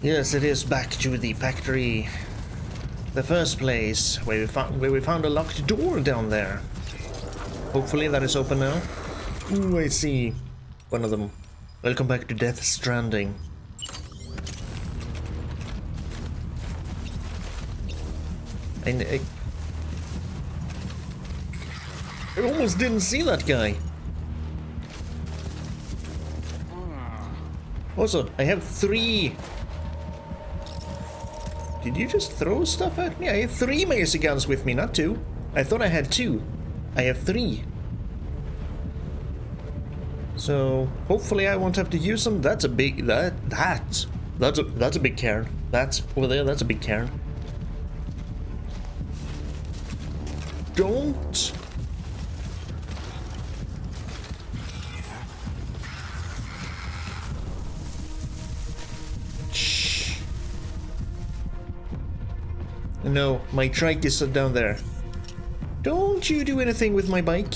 Yes, it is back to the factory. The first place where we found a locked door down there. Hopefully that is open now. Ooh, I see one of them. Welcome back to Death Stranding. I almost didn't see that guy. Also, I have 3. Did you just throw stuff at me? I have 3 mace guns with me, not 2. I thought I had 2. I have 3. So hopefully I won't have to use them. That's a big that's a big cairn. That's over there. That's a big cairn. Don't. Shh. No, my trike is down there. Don't you do anything with my bike.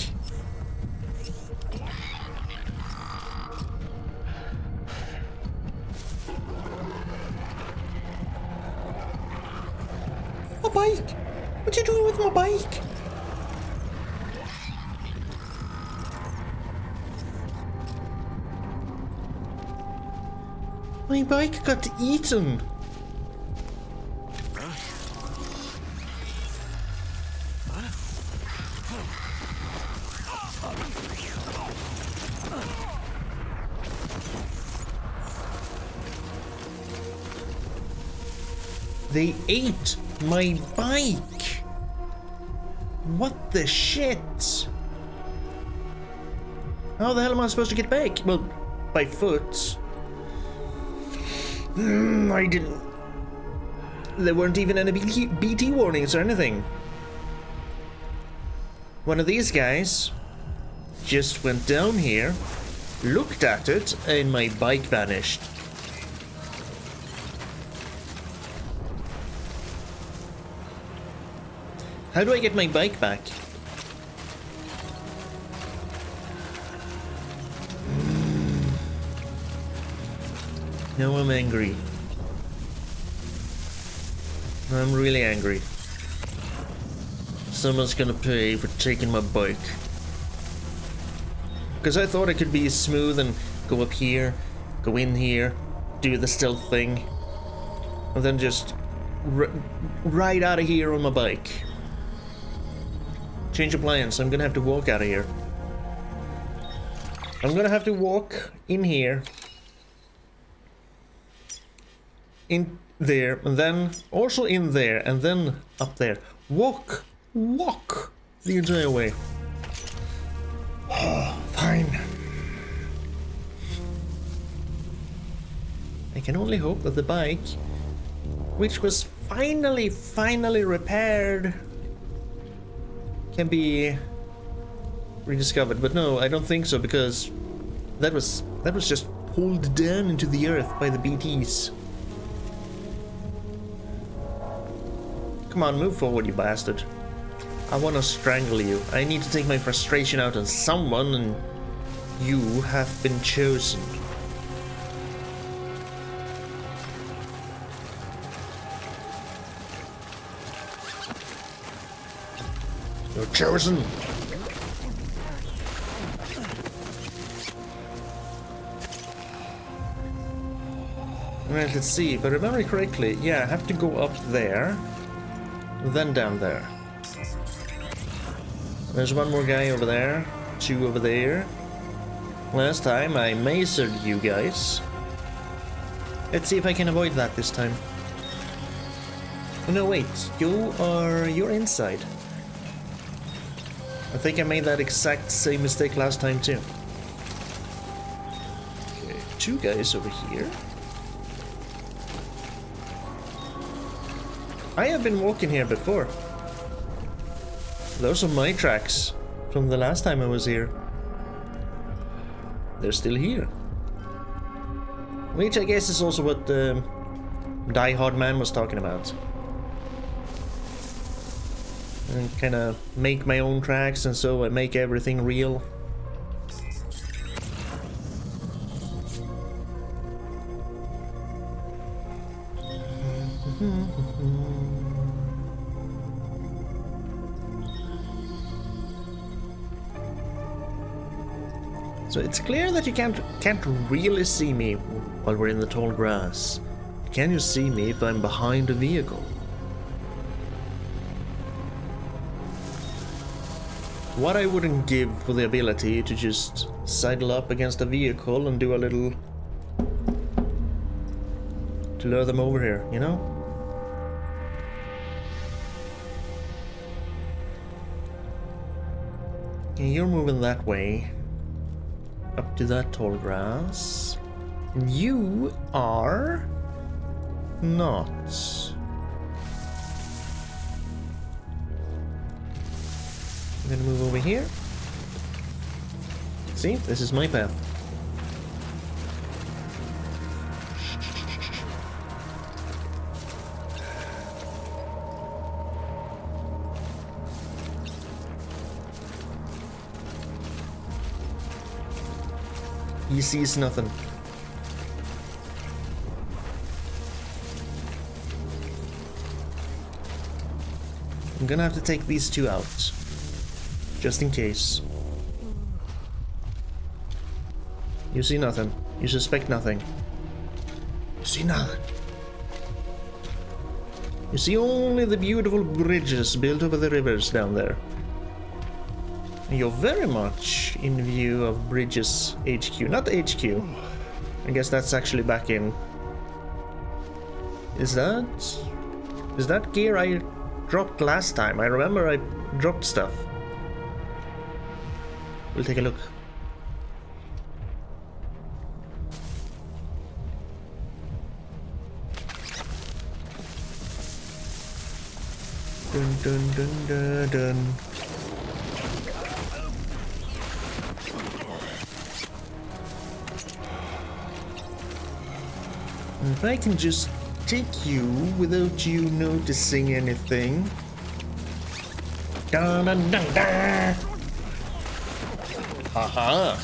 My bike? What you doing with my bike? My bike got eaten. They ate my bike. What the shit? How the hell am I supposed to get back? Well, by foot. I didn't. There weren't even any BT warnings or anything. One of these guys just went down here, looked at it, and my bike vanished. How do I get my bike back? Now I'm angry. I'm really angry. Someone's gonna pay for taking my bike. Because I thought it could be smooth and go up here, go in here, do the stealth thing, and then just ride out of here on my bike. Change of plans. I'm gonna have to walk out of here. I'm gonna have to walk in here, in there, and then also in there, and then up there. Walk the entire way. Oh, fine. I can only hope that the bike, which was finally repaired, can be rediscovered. But no, I don't think so, because that was just pulled down into the earth by the BTs. Come on, move forward, you bastard. I want to strangle you. I need to take my frustration out on someone, and you have been chosen. You're chosen. Right, let's see. If I remember correctly, yeah, I have to go up there, then down there. There's one more guy over there, 2 over there. Last time I macered you guys. Let's see if I can avoid that this time. Oh, no, wait, you're inside. I think I made that exact same mistake last time too. Okay, 2 guys over here. I have been walking here before. Those are my tracks from the last time I was here. They're still here. Which I guess is also what Die Hard Man was talking about. And kind of make my own tracks, and so I make everything real. So it's clear that you can't really see me while we're in the tall grass. Can you see me if I'm behind a vehicle? What I wouldn't give for the ability to just sidle up against a vehicle and do a little to lure them over here, you know? Okay, you're moving that way. Up to that tall grass. You are not. I'm gonna move over here. See, this is my path. He sees nothing. I'm gonna have to take these two out. Just in case. You see nothing. You suspect nothing. You see nothing. You see only the beautiful bridges built over the rivers down there. You're very much in view of Bridges HQ. Not HQ. I guess that's actually back in... Is that gear I dropped last time? I remember I dropped stuff. We'll take a look. Dun dun dun dun dun. If I can just take you without you noticing anything. Dun dun dun dun. Haha.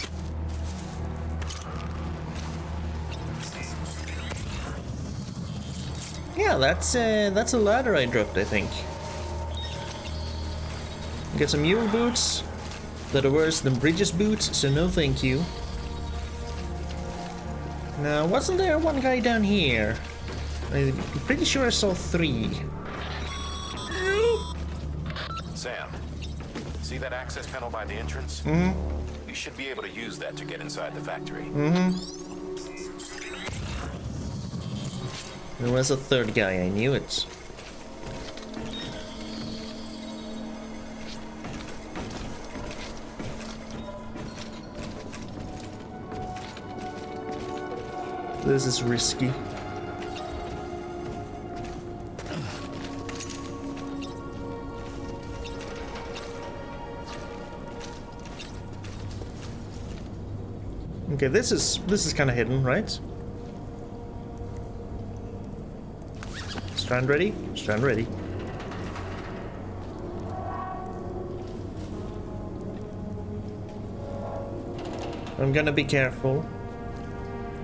Yeah, that's a ladder I dropped, I think. Get some mule boots that are worse than Bridges boots, so no thank you. Now, wasn't there one guy down here? I'm pretty sure I saw 3. Sam, see that access panel by the entrance? Mm-hmm. You should be able to use that to get inside the factory. Mm-hmm. There was a 3rd guy, I knew it. This is risky. Okay, this is kind of hidden, right? Strand ready? Strand ready. I'm gonna be careful.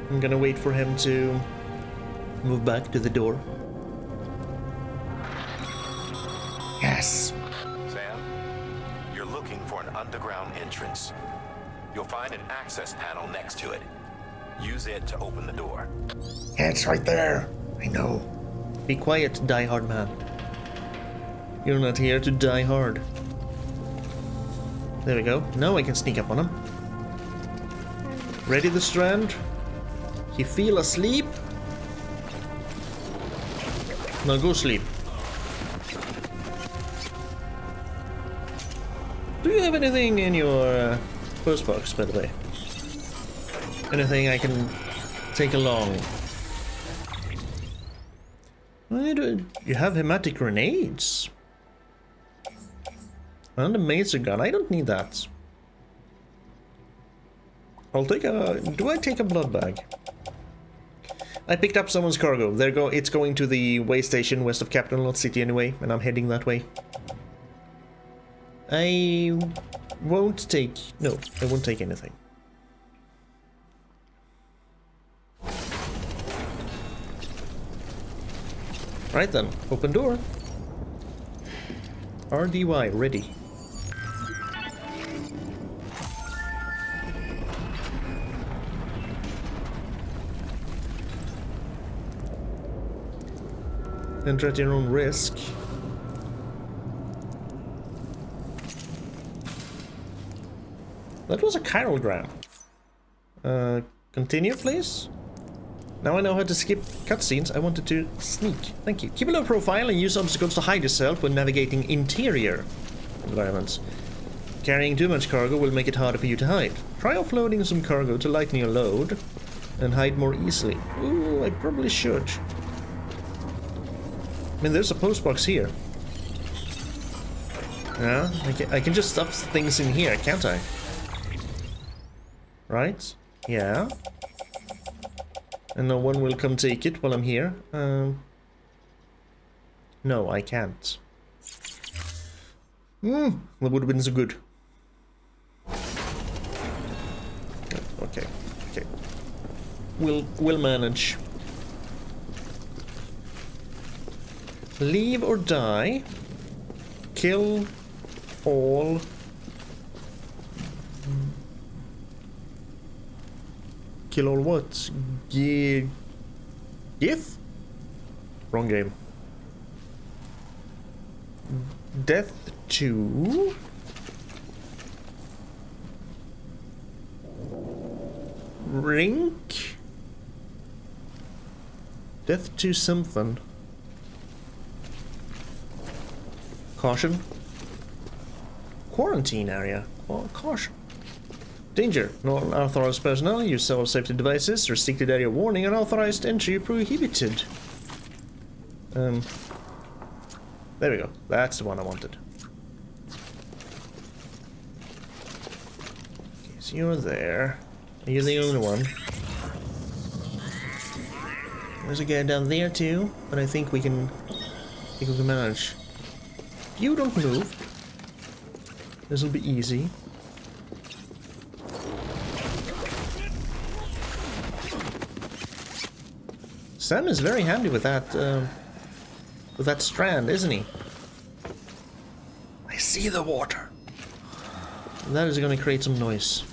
I'm gonna wait for him to move back to the door. Yes! Sam, you're looking for an underground entrance. You'll find an access panel next to it. Use it to open the door. Yeah, it's right there. I know. Be quiet, die-hard man. You're not here to die hard. There we go. Now I can sneak up on him. Ready the strand? You feel asleep? Now go sleep. Do you have anything in your post box, by the way? Anything I can take along? You have hematic grenades. And a maser gun. I don't need that. I'll take a... Do I take a blood bag? I picked up someone's cargo. It's going to the way station west of Capital Knot City anyway, and I'm heading that way. I won't take... No, I won't take anything. Right then, open door. RDY ready. Enter at your own risk. That was a chirogram. Continue, please. Now I know how to skip cutscenes. I wanted to sneak. Thank you. Keep a low profile and use obstacles to hide yourself when navigating interior environments. Carrying too much cargo will make it harder for you to hide. Try offloading some cargo to lighten your load and hide more easily. Ooh, I probably should. I mean, there's a postbox here. Yeah, I can just stuff things in here, can't I? Right? Yeah. And no one will come take it while I'm here. No, I can't. That would have been so good. Okay, okay. We'll manage. Leave or die. Kill all. Kill all what? Gith? Wrong game. Death to... Rink? Death to something. Caution. Quarantine area. Well, caution. Danger. No unauthorized personnel. Use several safety devices. Restricted area warning. Unauthorized entry prohibited. There we go. That's the one I wanted. Okay, so you're there. You're the only one. There's a guy down there too, but I think we can manage. You don't move. This'll be easy. Sam is very handy with that strand, isn't he? I see the water. That is going to create some noise.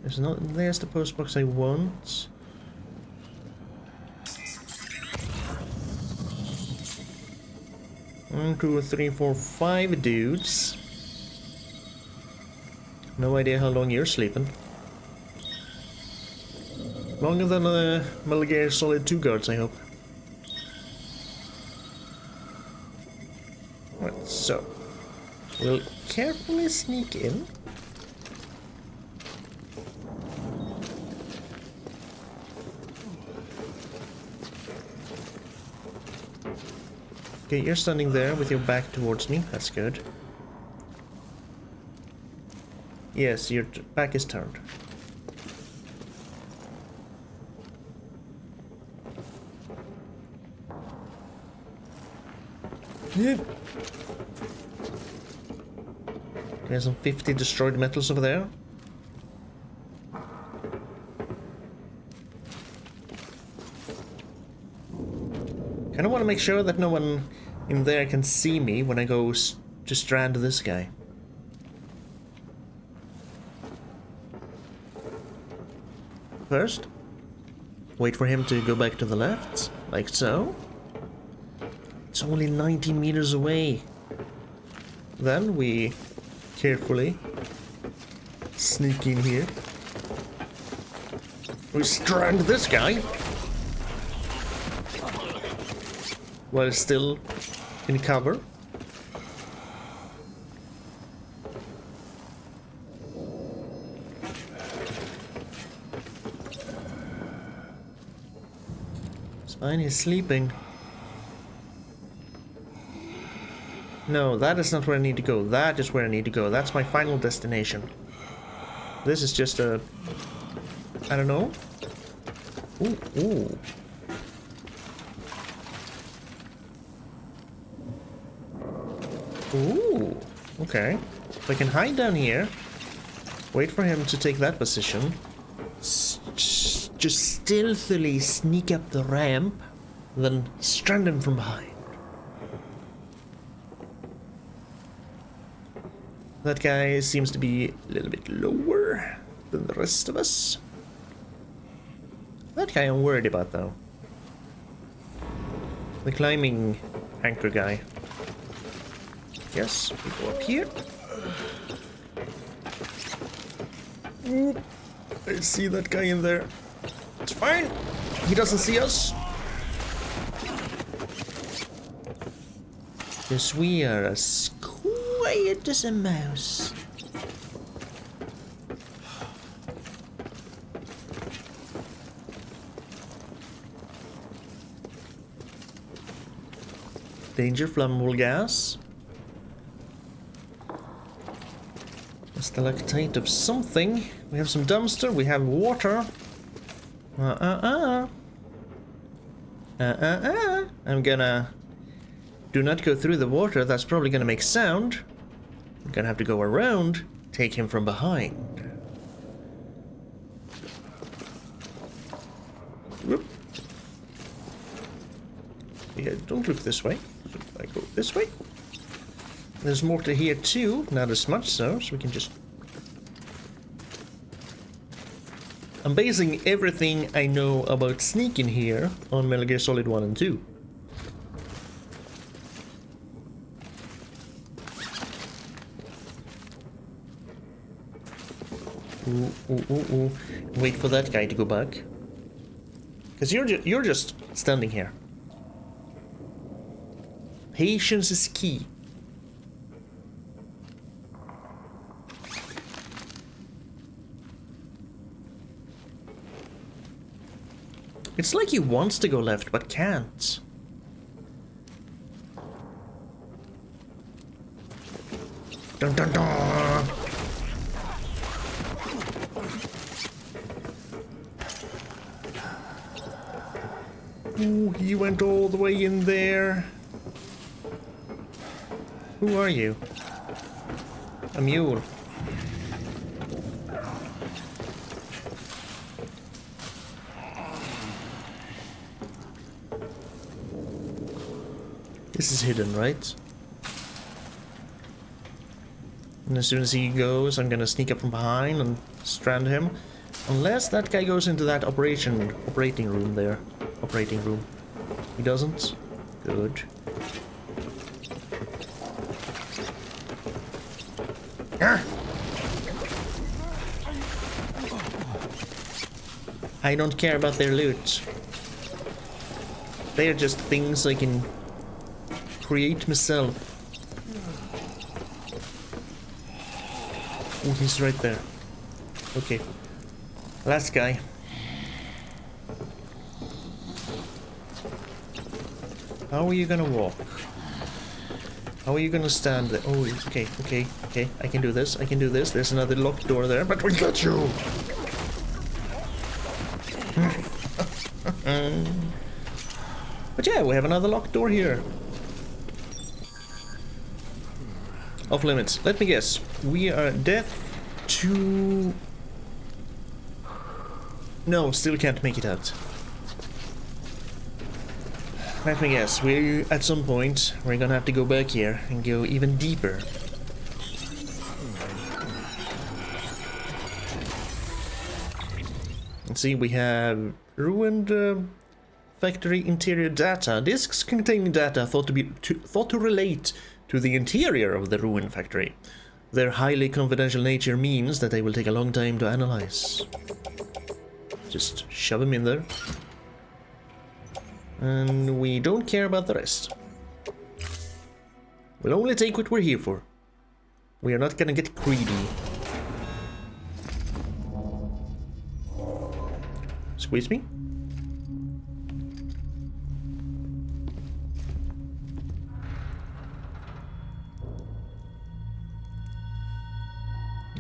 There's the post box I want. One, two, three, four, 5 dudes. No idea how long you're sleeping. Longer than Metal Gear Solid 2 guards, I hope. Right, so we'll carefully sneak in. Okay, you're standing there with your back towards me. That's good. Yes, your back is turned. Yeah. There's some 50 destroyed metals over there. Kinda want to make sure that no one in there can see me when I go to strand this guy. First, wait for him to go back to the left, like so. It's only 90 meters away. Then we carefully sneak in here. We strand this guy while still in cover. It's fine, he's sleeping. No, that is not where I need to go. That is where I need to go. That's my final destination. This is just a... I don't know. Ooh, ooh. Ooh, okay. So I can hide down here. Wait for him to take that position. Just stealthily sneak up the ramp. than stranding from behind. That guy seems to be a little bit lower than the rest of us. That guy I'm worried about, though. The climbing anchor guy. Yes, we go up here. Oop. I see that guy in there. It's fine. He doesn't see us. Because we are as quiet as a mouse. Danger, flammable gas. A stalactite of something. We have some dumpster, we have water. I'm gonna... Do not go through the water, that's probably gonna make sound. I'm gonna have to go around, take him from behind. Whoop. Yeah, don't look this way. I go this way. There's more to here too, not as much so we can just... I'm basing everything I know about sneaking here on Metal Gear Solid 1 and 2. Ooh. Wait for that guy to go back. Because you're just standing here. Patience is key. It's like he wants to go left, but can't. Dun dun dun! Ooh, he went all the way in there. Who are you? A mule. This is hidden, right? And as soon as he goes, I'm gonna sneak up from behind and strand him. Unless that guy goes into that operating room there. Operating room. He doesn't? Good. Ah! I don't care about their loot. They are just things I can create myself. Oh, he's right there. Okay. Last guy. How are you gonna walk? How are you gonna stand there? Oh, okay. I can do this. There's another locked door there, but we got you! But yeah, we have another locked door here. Off limits. Let me guess. We are death to... No, still can't make it out. Let me guess. We at some point we're gonna have to go back here and go even deeper. Let's see, we have ruined factory interior data. Disks containing data thought to relate to the interior of the ruined factory. Their highly confidential nature means that they will take a long time to analyze. Just shove them in there. And we don't care about the rest. We'll only take what we're here for. We are not gonna get greedy. Squeeze me?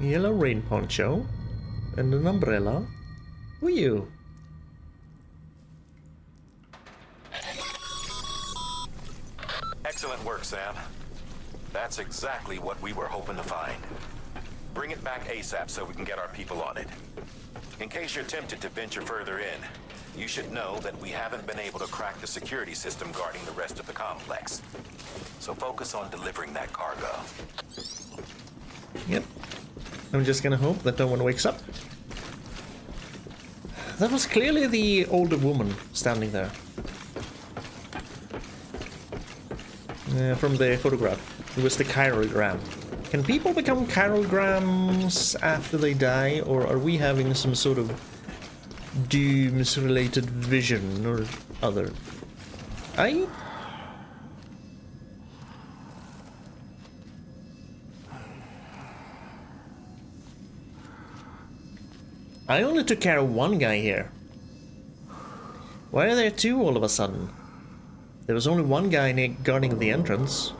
Yellow rain poncho and an umbrella. Who are you? Excellent work, Sam. That's exactly what we were hoping to find. Bring it back ASAP so we can get our people on it. In case you're tempted to venture further in, You should know that we haven't been able to crack the security system guarding the rest of the complex. So focus on delivering that cargo. Yep. I'm just gonna hope that no one wakes up. That was clearly the older woman standing there. From the photograph. It was the chirogram. Can people become chirograms after they die, or are we having some sort of Dooms-related vision or other? I only took care of one guy here. Why are there two all of a sudden? There was only one guy guarding the entrance.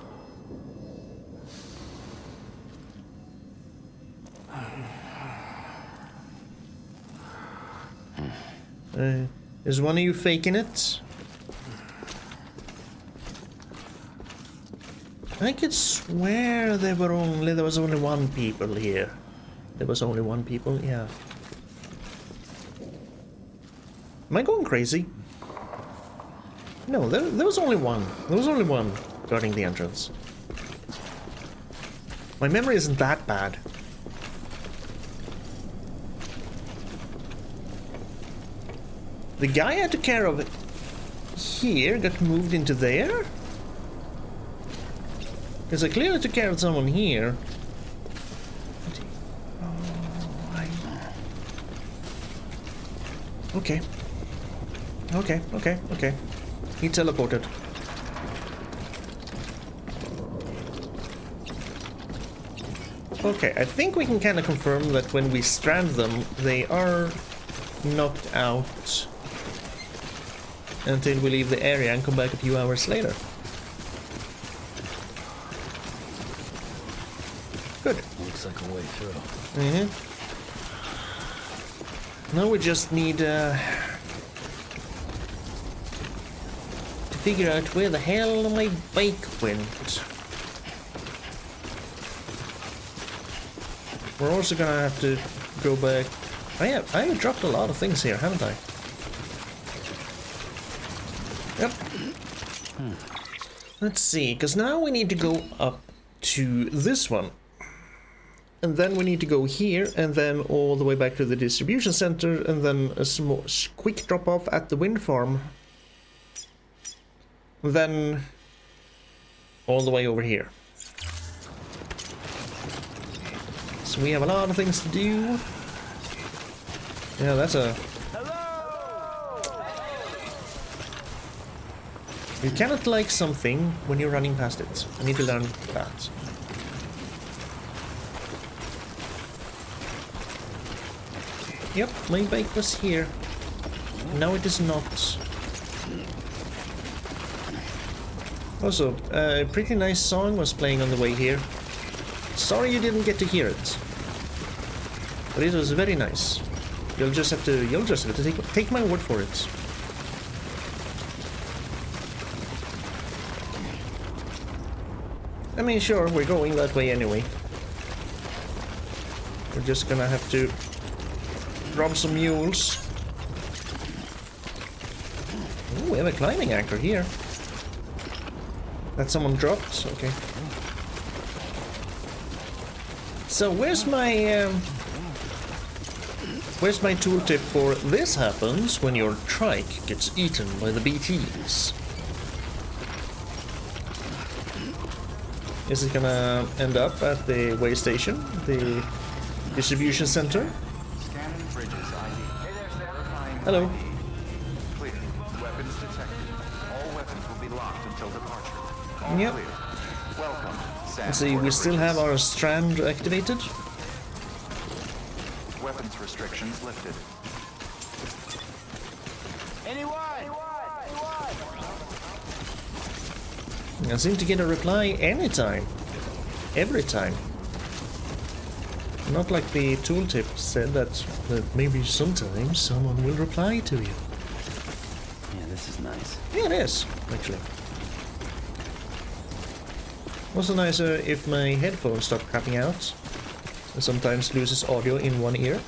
Is one of you faking it? I could swear there was only one people here. There was only one people, yeah. Am I going crazy? No, there was only one. There was only one guarding the entrance. My memory isn't that bad. The guy I took care of here got moved into there? Because I clearly took care of someone here. Okay. Okay. He teleported. Okay, I think we can kind of confirm that when we strand them, they are knocked out until we leave the area and come back a few hours later. Good. Looks like a way through. Now we just need to figure out where the hell my bike went. We're also gonna have to go back. I have dropped a lot of things here, haven't I? Yep. Let's see, because now we need to go up to this one. And then we need to go here, and then all the way back to the distribution center, and then a small, quick drop-off at the wind farm. Then all the way over here. So we have a lot of things to do. Yeah, that's a... You cannot like something when you're running past it. I need to learn that. Yep, my bike was here. Now it is not. Also, a pretty nice song was playing on the way here. Sorry you didn't get to hear it. But it was very nice. You'll just have to take my word for it. I mean, sure, we're going that way anyway. We're just gonna have to rob some mules. Ooh, we have a climbing anchor here. That someone dropped? Okay. So where's my tooltip for this happens when your trike gets eaten by the BTs? Is it gonna end up at the way station, the distribution center? Hello. Clear. Weapons detected. All weapons will be locked until departure. All Yep. clear. Welcome. Let's see, we still have our strand activated. Weapons restrictions lifted. I seem to get a reply anytime. Every time. Not like the tooltip said that maybe sometimes someone will reply to you. Yeah, this is nice. Yeah, it is, actually. Also nicer if my headphones stop crapping out. I sometimes loses audio in one ear.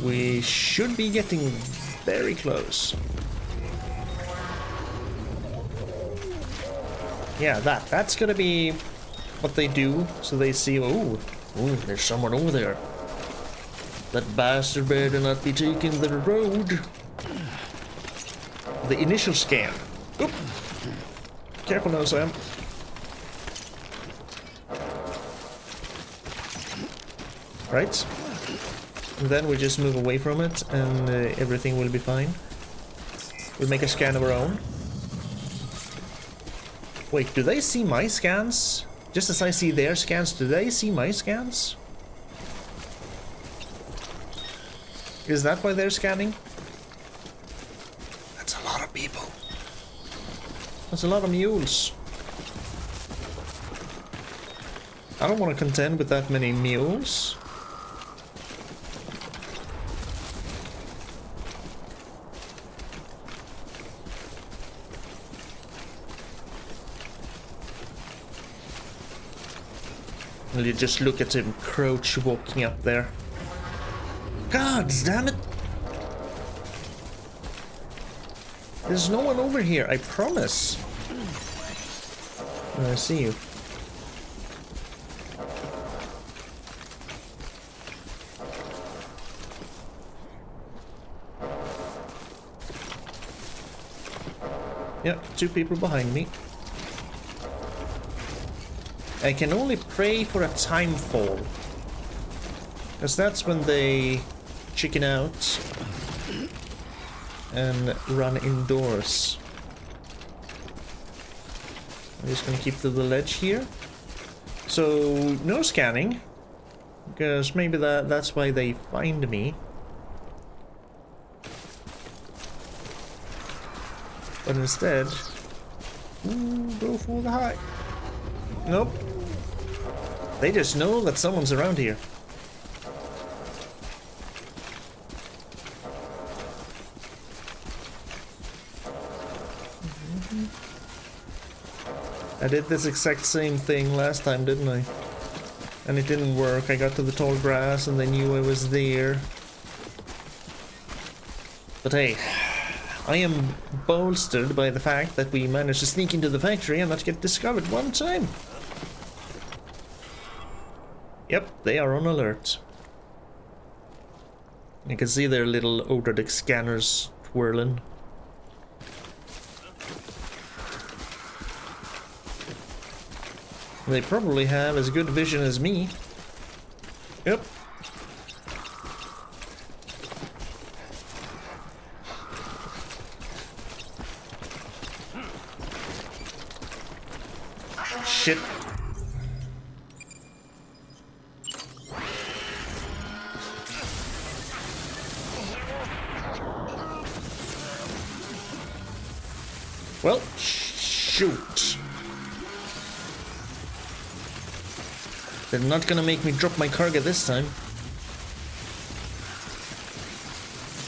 We should be getting very close. Yeah, that's gonna be what they do, so they see, oh, there's someone over there. That bastard better not be taking the road. The initial scan. Oop. Careful now, Sam. Right. And then we just move away from it, and everything will be fine. We'll make a scan of our own. Wait, do they see my scans? Just as I see their scans, do they see my scans? Is that why they're scanning? That's a lot of people. That's a lot of mules. I don't want to contend with that many mules. Well, you just look at him crouch walking up there. God damn it! There's no one over here, I promise. I see you. Yep, 2 people behind me. I can only pray for a time fall, because that's when they chicken out and run indoors. I'm just gonna keep to the ledge here. So no scanning, because maybe that's why they find me. But instead, go for the high. Nope. They just know that someone's around here. I did this exact same thing last time, didn't I? And it didn't work. I got to the tall grass and they knew I was there. But hey, I am bolstered by the fact that we managed to sneak into the factory and not get discovered one time. Yep, they are on alert. You can see their little overexplainer scanners twirling. They probably have as good vision as me. Yep. Shit. Well, shoot. They're not gonna make me drop my cargo this time.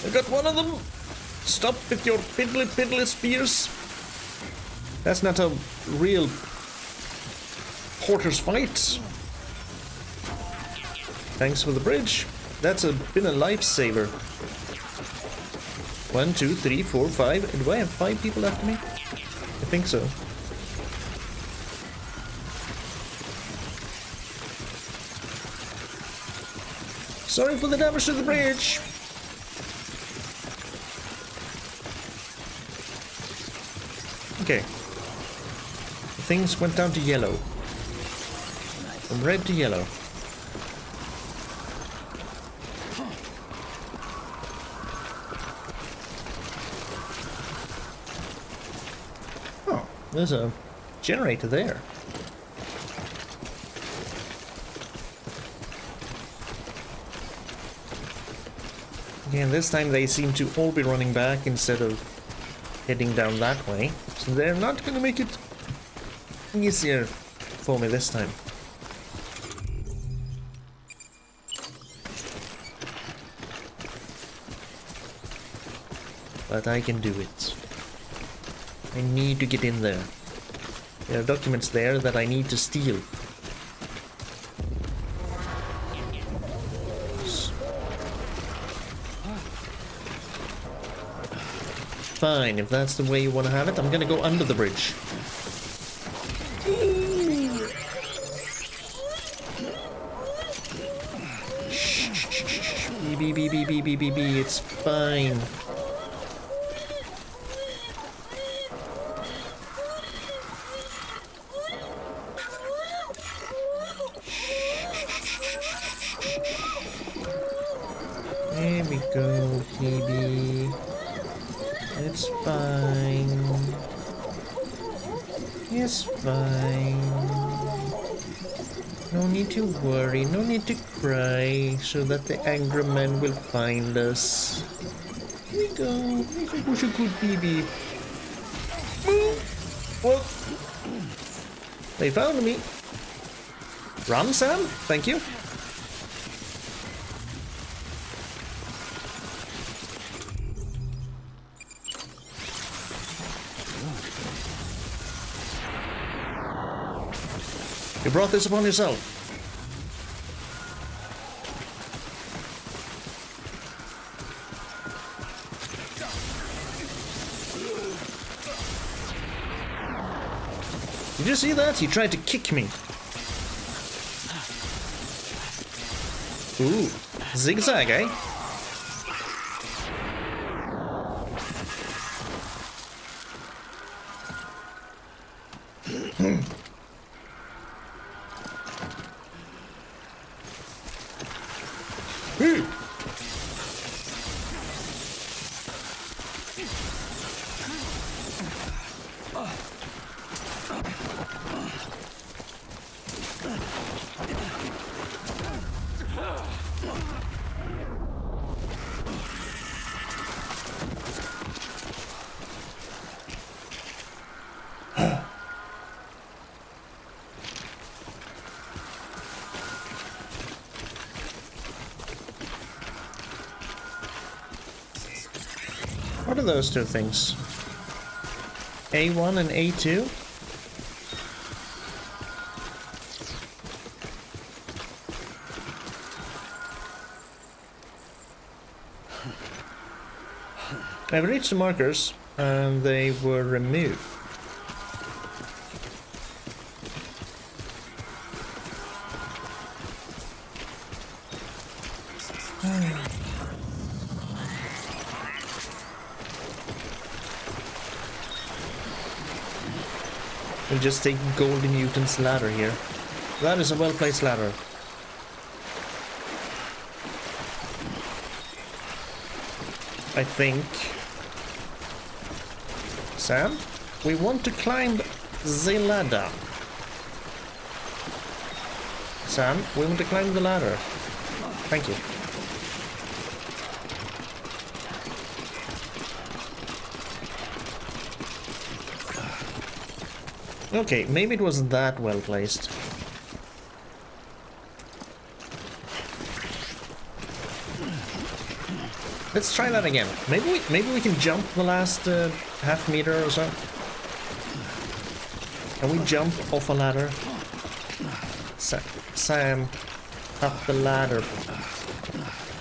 I got one of them. Stop with your piddly spears. That's not a real porter's fight. Thanks for the bridge. That's been a lifesaver. 1, 2, 3, 4, 5. Do I have 5 people after me? I think so. Sorry for the damage to the bridge. Okay. Things went down to yellow. From red to yellow. Oh, there's a generator there. Again, this time they seem to all be running back instead of heading down that way. So they're not gonna make it easier for me this time. But I can do it. I need to get in there. There are documents there that I need to steal. fine. If that's the way you want to have it, I'm gonna go under the bridge. Shh. Beep. It's fine. There we go, baby. It's fine. It's fine. No need to worry, no need to cry, so that the angry man will find us. Here we go. Who's a good baby? Well, they found me. Run, Sam. Thank you. You brought this upon yourself. Did you see that? He tried to kick me. Ooh, zigzag, eh? What are those two things? A1 and A2? I've reached the markers and they were removed. We'll just take Golden Mutant's ladder here. That is a well-placed ladder. I think. Sam, we want to climb the ladder. Sam, we want to climb the ladder. Thank you. Okay, maybe it wasn't that well placed. Let's try that again. Maybe we can jump the last half meter or so. Can we jump off a ladder? Sam, up the ladder.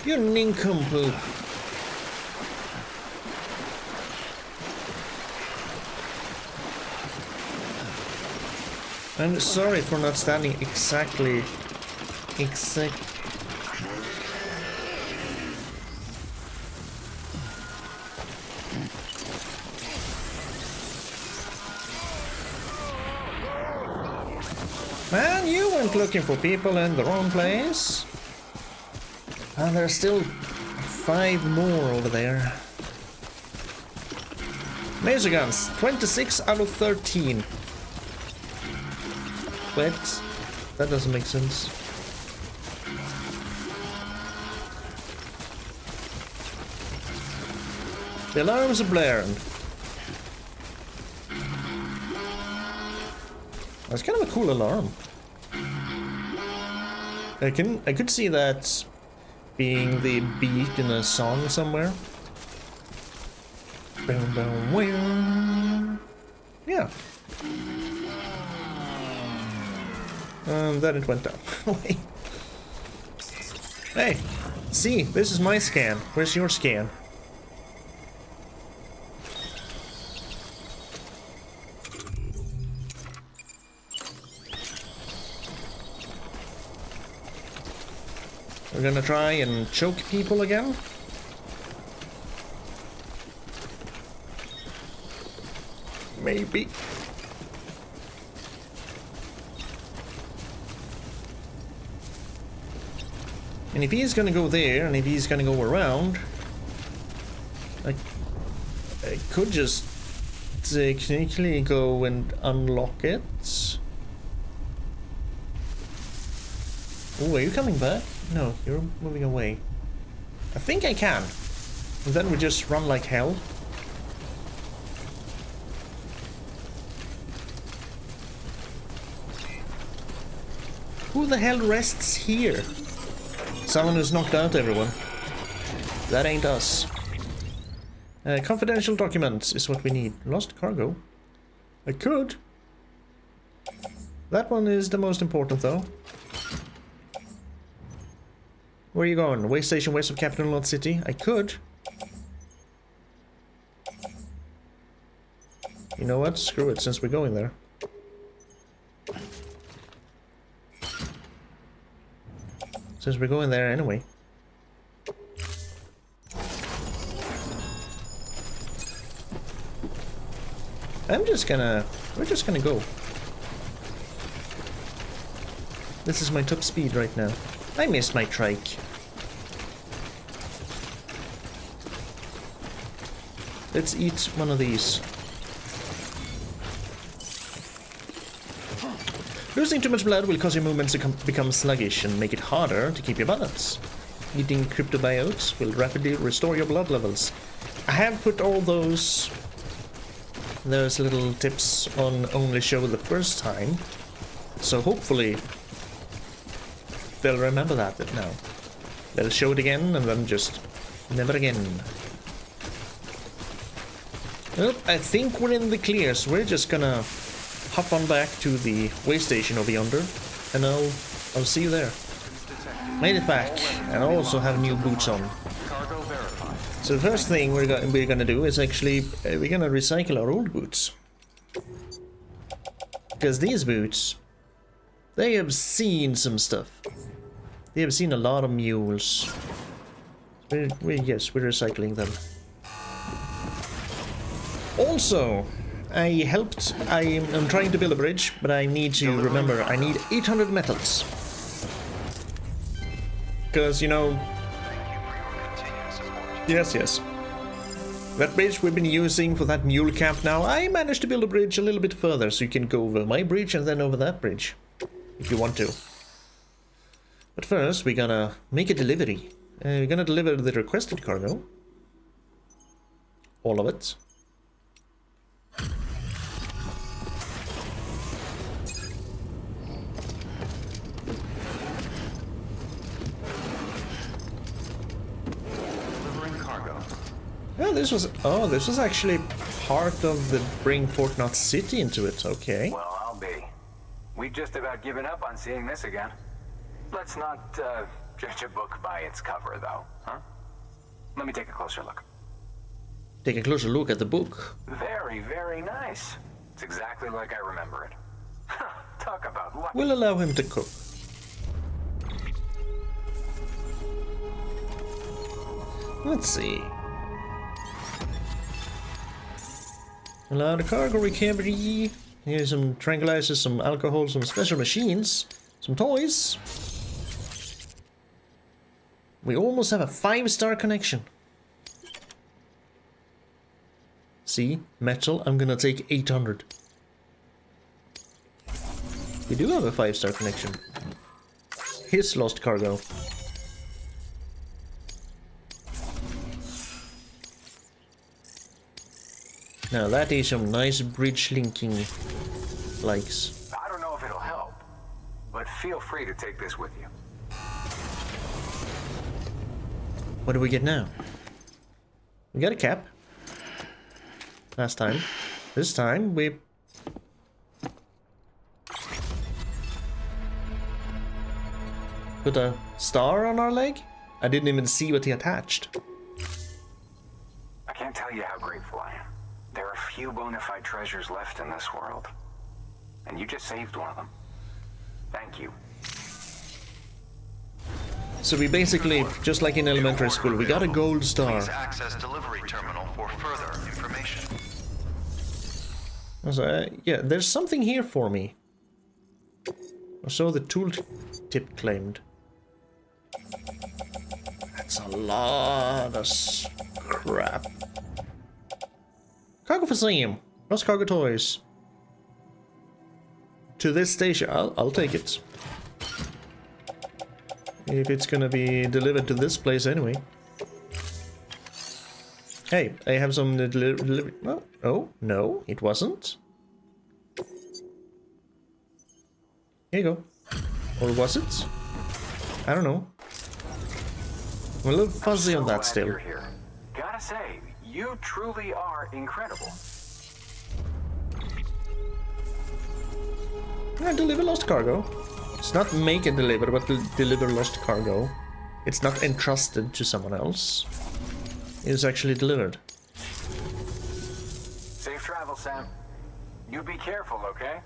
You nincompoop. I'm sorry for not standing exactly. Man, you went looking for people in the wrong place. And there's still 5 more over there. Laser guns, 26 out of 13. Wait, that doesn't make sense. The alarms are blaring. That's kind of a cool alarm. I could see that being the beat in a song somewhere. Yeah. Then it went down. Wait. Hey, see, this is my scan. Where's your scan? We're gonna try and choke people again. Maybe. And if he's gonna go there, and if he's gonna go around, I could just technically go and unlock it. Oh, are you coming back? No, you're moving away. I think I can. And then we just run like hell. Who the hell rests here? Someone who's knocked out everyone. That ain't us. Confidential documents is what we need. Lost cargo? I could. That one is the most important though. Where are you going? Way station west of Capital Knot City? I could. You know what? Screw it, since we're going there. Since we're going there anyway. We're just gonna go. This is my top speed right now. I miss my trike. Let's eat one of these. Losing too much blood will cause your movements to become sluggish and make it harder to keep your balance. Eating cryptobiotes will rapidly restore your blood levels. I have put all those little tips on only show the first time, so hopefully they'll remember that now. They'll show it again and then just never again. Well, I think we're in the clear, so we're just gonna hop on back to the way station over yonder, and I'll see you there. Made it back, and I also have new boots on. So the first thing we're gonna do is actually we're gonna recycle our old boots, because these boots, they have seen some stuff. They have seen a lot of mules. Yes, we're recycling them. Also, I'm trying to build a bridge, but I need to remember I need 800 metals. Because, you know... Yes. That bridge we've been using for that mule camp now, I managed to build a bridge a little bit further, so you can go over my bridge and then over that bridge, if you want to. But first, we're gonna make a delivery. We're gonna deliver the requested cargo. All of it. Oh, this was actually part of the bring Fort Knot City into it. Okay. Well, I'll be. We've just about given up on seeing this again. Let's not judge a book by its cover, though, huh? Let me take a closer look. Take a closer look at the book. Very, very nice. It's exactly like I remember it. Talk about luck. We'll allow him to cook. Let's see. Allow the cargo recovery. Here's some tranquilizers, some alcohol, some special machines, some toys. We almost have a 5-star connection. See? Metal, I'm gonna take 800. We do have a 5-star connection. Here's lost cargo. Now that is some nice bridge linking likes. I don't know if it'll help, but feel free to take this with you. What do we get now? We got a cap. Last time. This time we... put a star on our leg? I didn't even see what he attached. I can't tell you how grateful I am. There are few bona fide treasures left in this world. And you just saved one of them. Thank you. So we basically, just like in elementary school, we got a gold star. Please access delivery terminal for further information. So, yeah, there's something here for me. Or so the tooltip claimed. That's a lot of crap. Cargo for Sam. Lost cargo toys. To this station. I'll take it. If it's gonna be delivered to this place anyway. Hey, I have some delivery. Oh, no, it wasn't. Here you go. Or was it? I don't know. I'm a little fuzzy on that still. You're here. Gotta say, you truly are incredible. Yeah, deliver lost cargo. It's not make and deliver, but deliver lost cargo. It's not entrusted to someone else. It's actually delivered. Safe travel, Sam. You be careful, okay?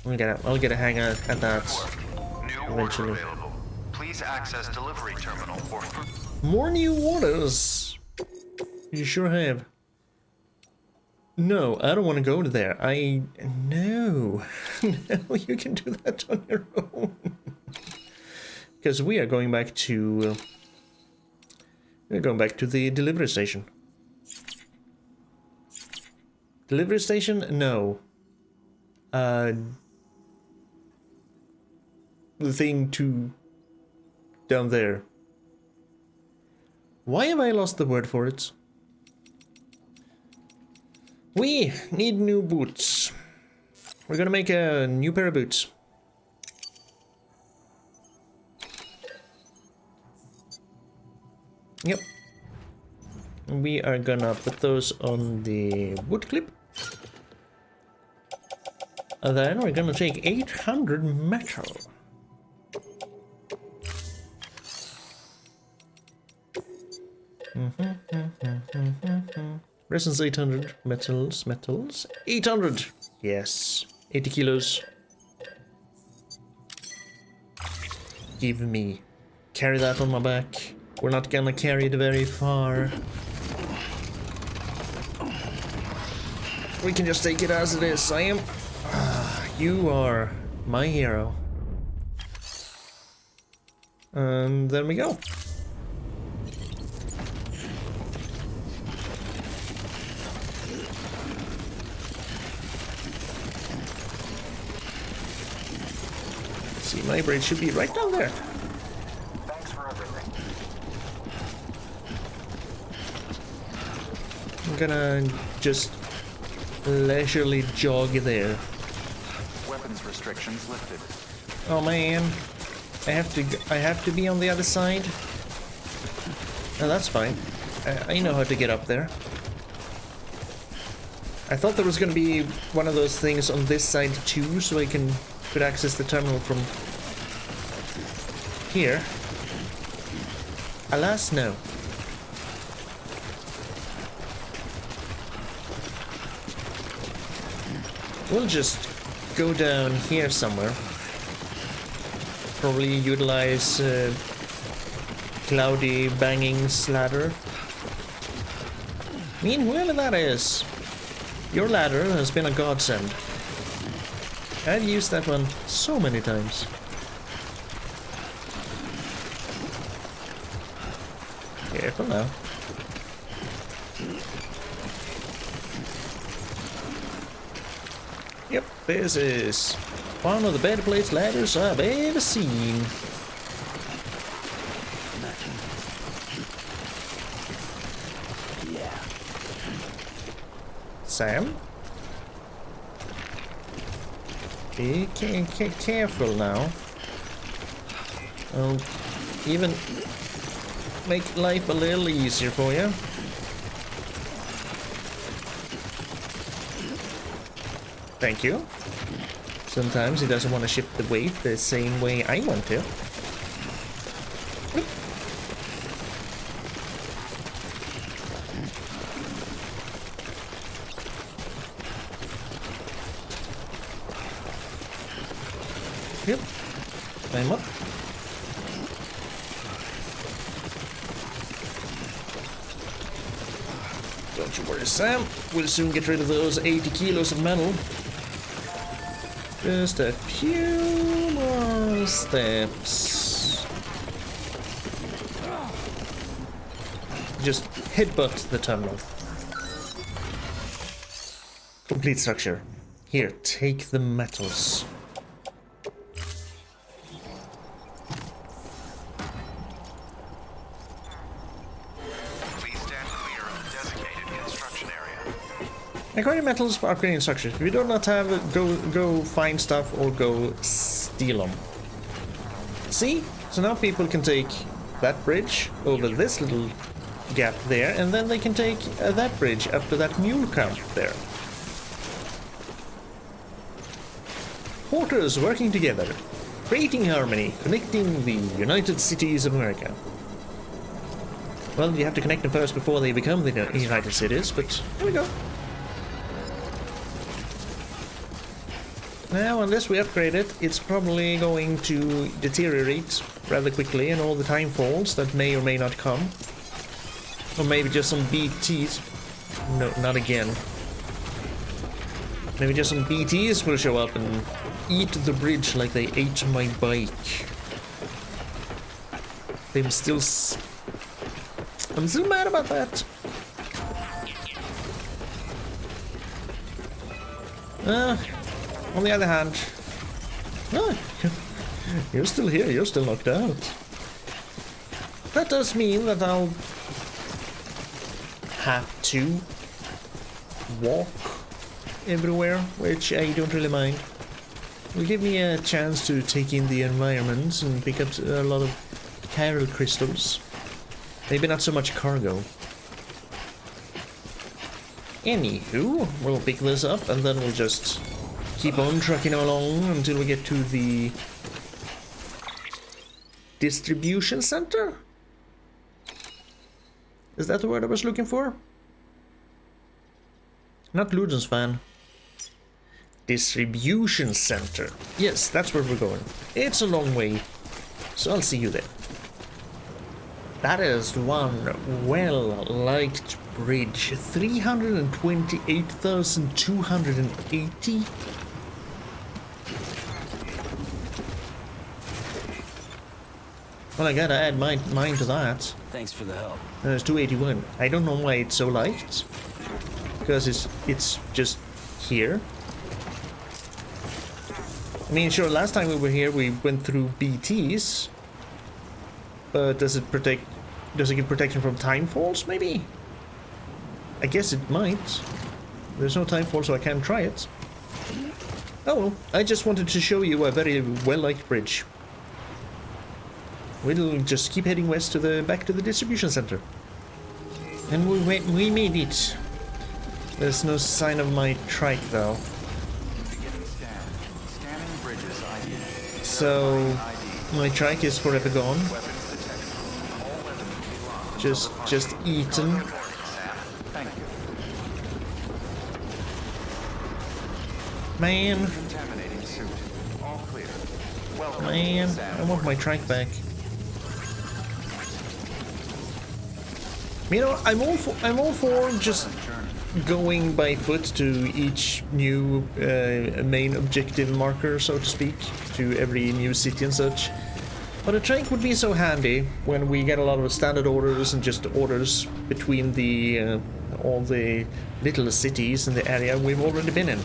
I'll get a hang at that New eventually. order available. Please access delivery terminal for More new orders. You sure have. No, I don't want to go to there. No. No, you can do that on your own. Because we are going back to... we're going back to the delivery station. Delivery station? No. The thing to... down there. Why have I lost the word for it? We need new boots. We're gonna make a new pair of boots. Yep. We are gonna put those on the wood clip. And then we're gonna take 800 metal. Resins 800, metals, 800! Yes, 80 kilos. Give me. Carry that on my back. We're not gonna carry it very far. We can just take it as it is, Sam. You are my hero. And there we go. See, my braid should be right down there. Thanks for everything. I'm gonna just leisurely jog there. weapons restrictions lifted. Oh man, I have to be on the other side. No, that's fine. I know how to get up there. I thought there was gonna be one of those things on this side too, so I could access the terminal from here. Alas, no. We'll just go down here somewhere. Probably utilize Cloudy Banging's ladder. Mean whoever that is, your ladder has been a godsend. I've used that one so many times. Careful now. Yep, this is one of the better placed ladders I've ever seen. Yeah. Sam? Be careful now. I'll even make life a little easier for you. Thank you. Sometimes he doesn't want to shift the weight the same way I want to. Yep. Climb up. Sam will soon get rid of those 80 kilos of metal. Just a few more steps. Just headbutt the terminal. Complete structure. Here, take the metals. Please stand clear of the designated construction area. Acquiring metals for upgrading structures. If you do not have, go find stuff or go steal them. See? So now people can take that bridge over this little gap there, and then they can take that bridge up to that mule camp there. Porters working together, creating harmony, connecting the United Cities of America. Well, you have to connect them first before they become the United Cities, but here we go. Now, unless we upgrade it, it's probably going to deteriorate rather quickly, and all the time falls that may or may not come. Or maybe just some BTs. No, not again. Maybe just some BTs will show up and eat the bridge like they ate my bike. I'm still mad about that. On the other hand, you're still here, you're still knocked out. That does mean that I'll have to walk everywhere, which I don't really mind. It'll give me a chance to take in the environment and pick up a lot of chiral crystals. Maybe not so much cargo. Anywho, we'll pick this up and then we'll just keep on trucking along until we get to the distribution center? Is that the word I was looking for? Not Luden's fan. Distribution center. Yes, that's where we're going. It's a long way, so I'll see you there. That is one well-liked bridge. 328,280. Well, I gotta add mine to that. Thanks for the help. It's 281. I don't know why it's so liked. Because it's just here. I mean, sure, last time we were here we went through BTs. But does it give protection from time falls, maybe? I guess it might. There's no time fall, so I can't try it. Oh well, I just wanted to show you a very well-liked bridge. We'll just keep heading west to back to the distribution center. And we made it. There's no sign of my trike though. So my trike is forever gone. Just eaten. Man, I want my trike back. You know, I'm all for just going by foot to each new main objective marker, so to speak, to every new city and such. But a trike would be so handy when we get a lot of standard orders and just orders between the all the little cities in the area we've already been in.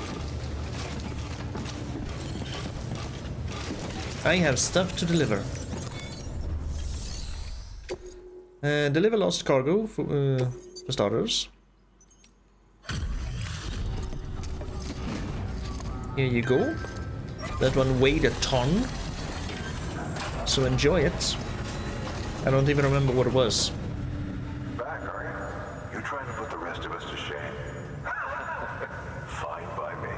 I have stuff to deliver. Deliver lost cargo for starters. Here you go. That one weighed a ton. So enjoy it. I don't even remember what it was. Back, are you? You're trying to put the rest of us to shame. Fine by me.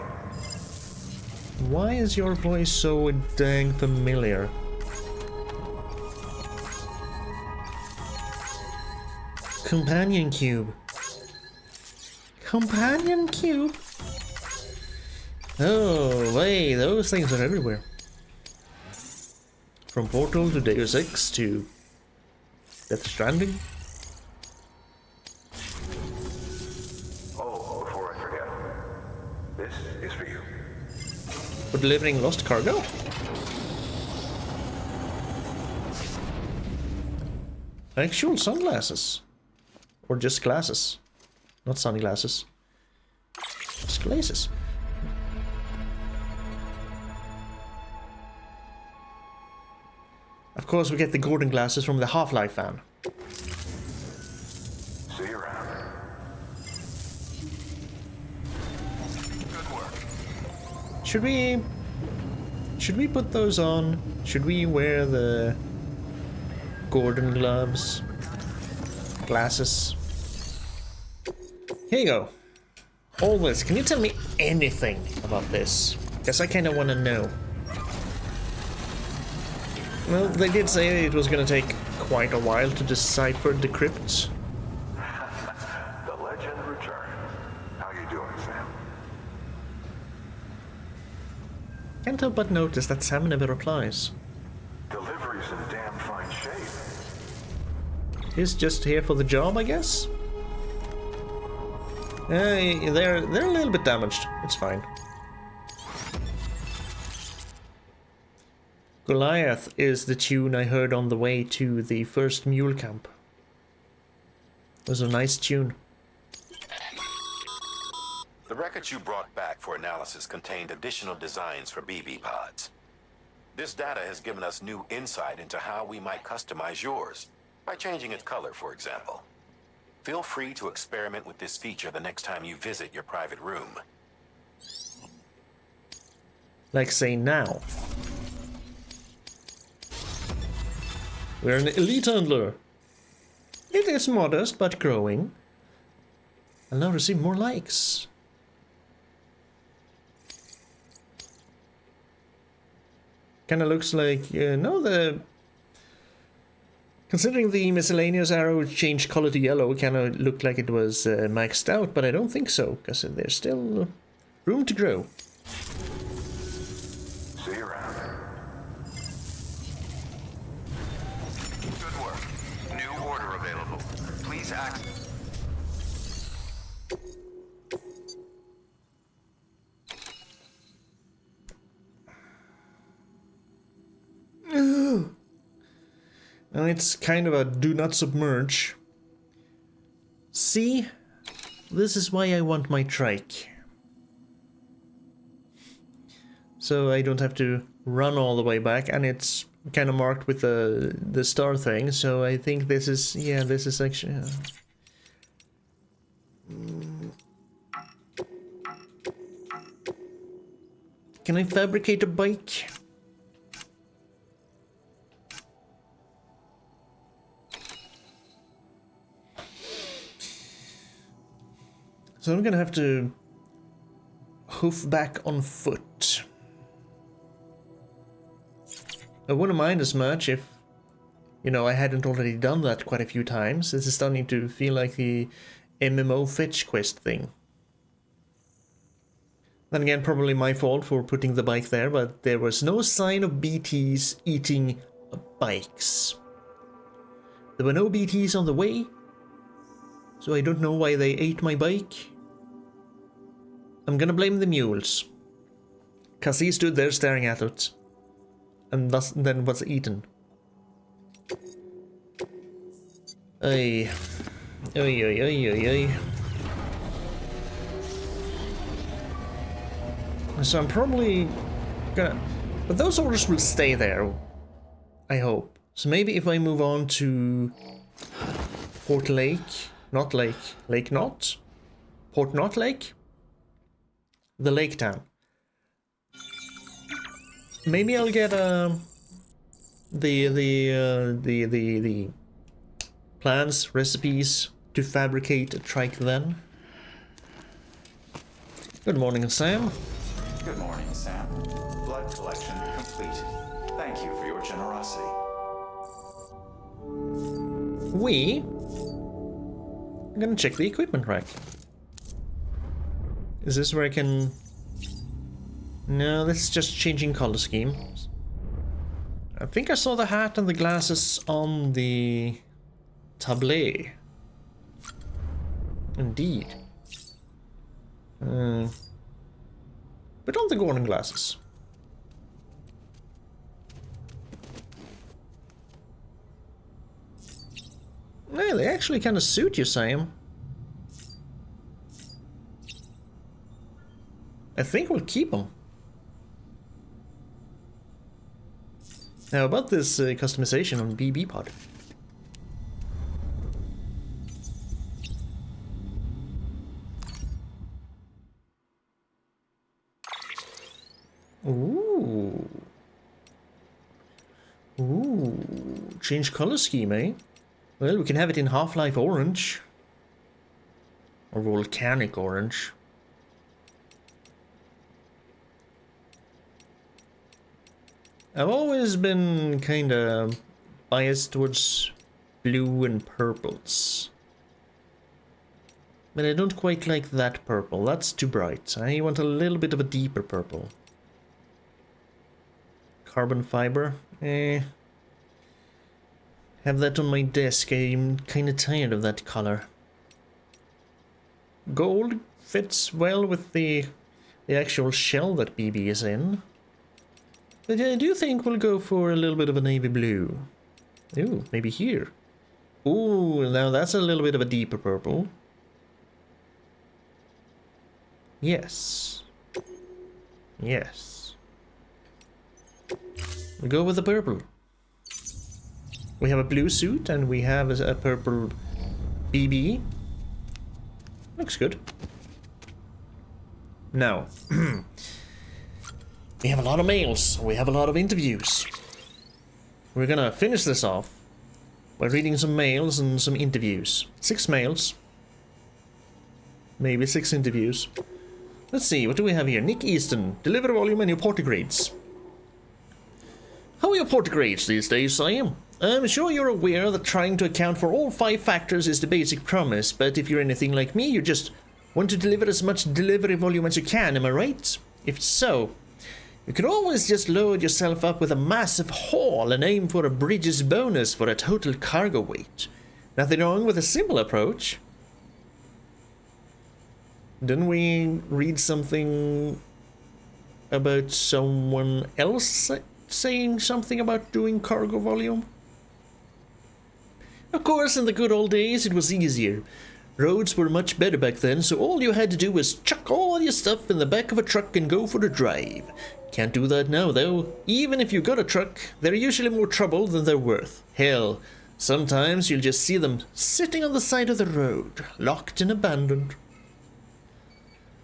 Why is your voice so dang familiar? Companion cube. Companion cube? Oh, wait, those things are everywhere. From Portal to Deus Ex to Death Stranding. For delivering lost cargo? Actual sunglasses. Or just glasses. Not sunglasses. Just glasses. Of course, we get the Gordon glasses from the Half-Life fan. See you around. Good work. Should we put those on? Should we wear the Gordon gloves? Glasses? Here you go. All this. Can you tell me anything about this? Because I kind of want to know. Well, they did say it was going to take quite a while to decipher the crypts. The legend returns. How you doing, Sam? Can't help but notice that Sam never replies. Delivery's in damn fine shape. He's just here for the job, I guess? They're a little bit damaged. It's fine. Goliath is the tune I heard on the way to the first mule camp. It was a nice tune. The records you brought back for analysis contained additional designs for BB pods. This data has given us new insight into how we might customize yours, by changing its color, for example. Feel free to experiment with this feature the next time you visit your private room. Like, say, now. We're an elite handler. It is modest, but growing. I'll now receive more likes. Kinda looks like, no, considering the miscellaneous arrow changed color to yellow, kinda looked like it was maxed out, but I don't think so, because there's still room to grow. See you around. Good work. New order available. Please act. And it's kind of a do not submerge. See? This is why I want my trike. So I don't have to run all the way back, and it's kind of marked with the star thing, so I think this is, yeah, this is actually... Can I fabricate a bike? So I'm gonna have to hoof back on foot. I wouldn't mind as much if, you know, I hadn't already done that quite a few times. This is starting to feel like the MMO fetch quest thing. Then again, probably my fault for putting the bike there, but there was no sign of BTs eating bikes. There were no BTs on the way, so I don't know why they ate my bike. I'm gonna blame the mules. Cause he stood there staring at it. And then was eaten. Ay. Ay, ay, ay, ay, ay. So I'm probably gonna... But those orders will stay there. I hope. So maybe if I move on to... Port Lake. Not Lake. Lake Not? Port Not Lake? The lake town. Maybe I'll get the plans, recipes to fabricate a trike then. Good morning, Sam. Good morning, Sam. Blood collection complete. Thank you for your generosity. I'm gonna check the equipment rack. Is this where I can... No, this is just changing color scheme. I think I saw the hat and the glasses on the tablet. Indeed. But on the Gordon glasses. Yeah, they actually kind of suit you, Sam. I think we'll keep them. Now about this customization on BB pod. Ooh. Ooh. Change color scheme, eh? Well, we can have it in Half-Life Orange. Or Volcanic Orange. I've always been kinda biased towards blue and purples. But I don't quite like that purple, that's too bright. I want a little bit of a deeper purple. Carbon fiber, have that on my desk, I'm kinda tired of that color. Gold fits well with the actual shell that BB is in. But I do think we'll go for a little bit of a navy blue. Ooh, maybe here. Ooh, now that's a little bit of a deeper purple. Yes. Yes. We'll go with the purple. We have a blue suit and we have a purple BB. Looks good. Now, we have a lot of mails. We have a lot of interviews. We're gonna finish this off by reading some mails and some interviews. 6 mails. Maybe 6 interviews. Let's see, what do we have here? Nick Easton, deliver volume and your porter grades. How are your porter grades these days, Sam? I'm sure you're aware that trying to account for all 5 factors is the basic promise, but if you're anything like me, you just want to deliver as much delivery volume as you can, am I right? If so, you could always just load yourself up with a massive haul and aim for a bridges bonus for a total cargo weight. Nothing wrong with a simple approach. Didn't we read something about someone else saying something about doing cargo volume? Of course, in the good old days, it was easier. Roads were much better back then, so all you had to do was chuck all your stuff in the back of a truck and go for a drive. Can't do that now, though. Even if you got a truck, they're usually more trouble than they're worth. Hell, sometimes you'll just see them sitting on the side of the road, locked and abandoned.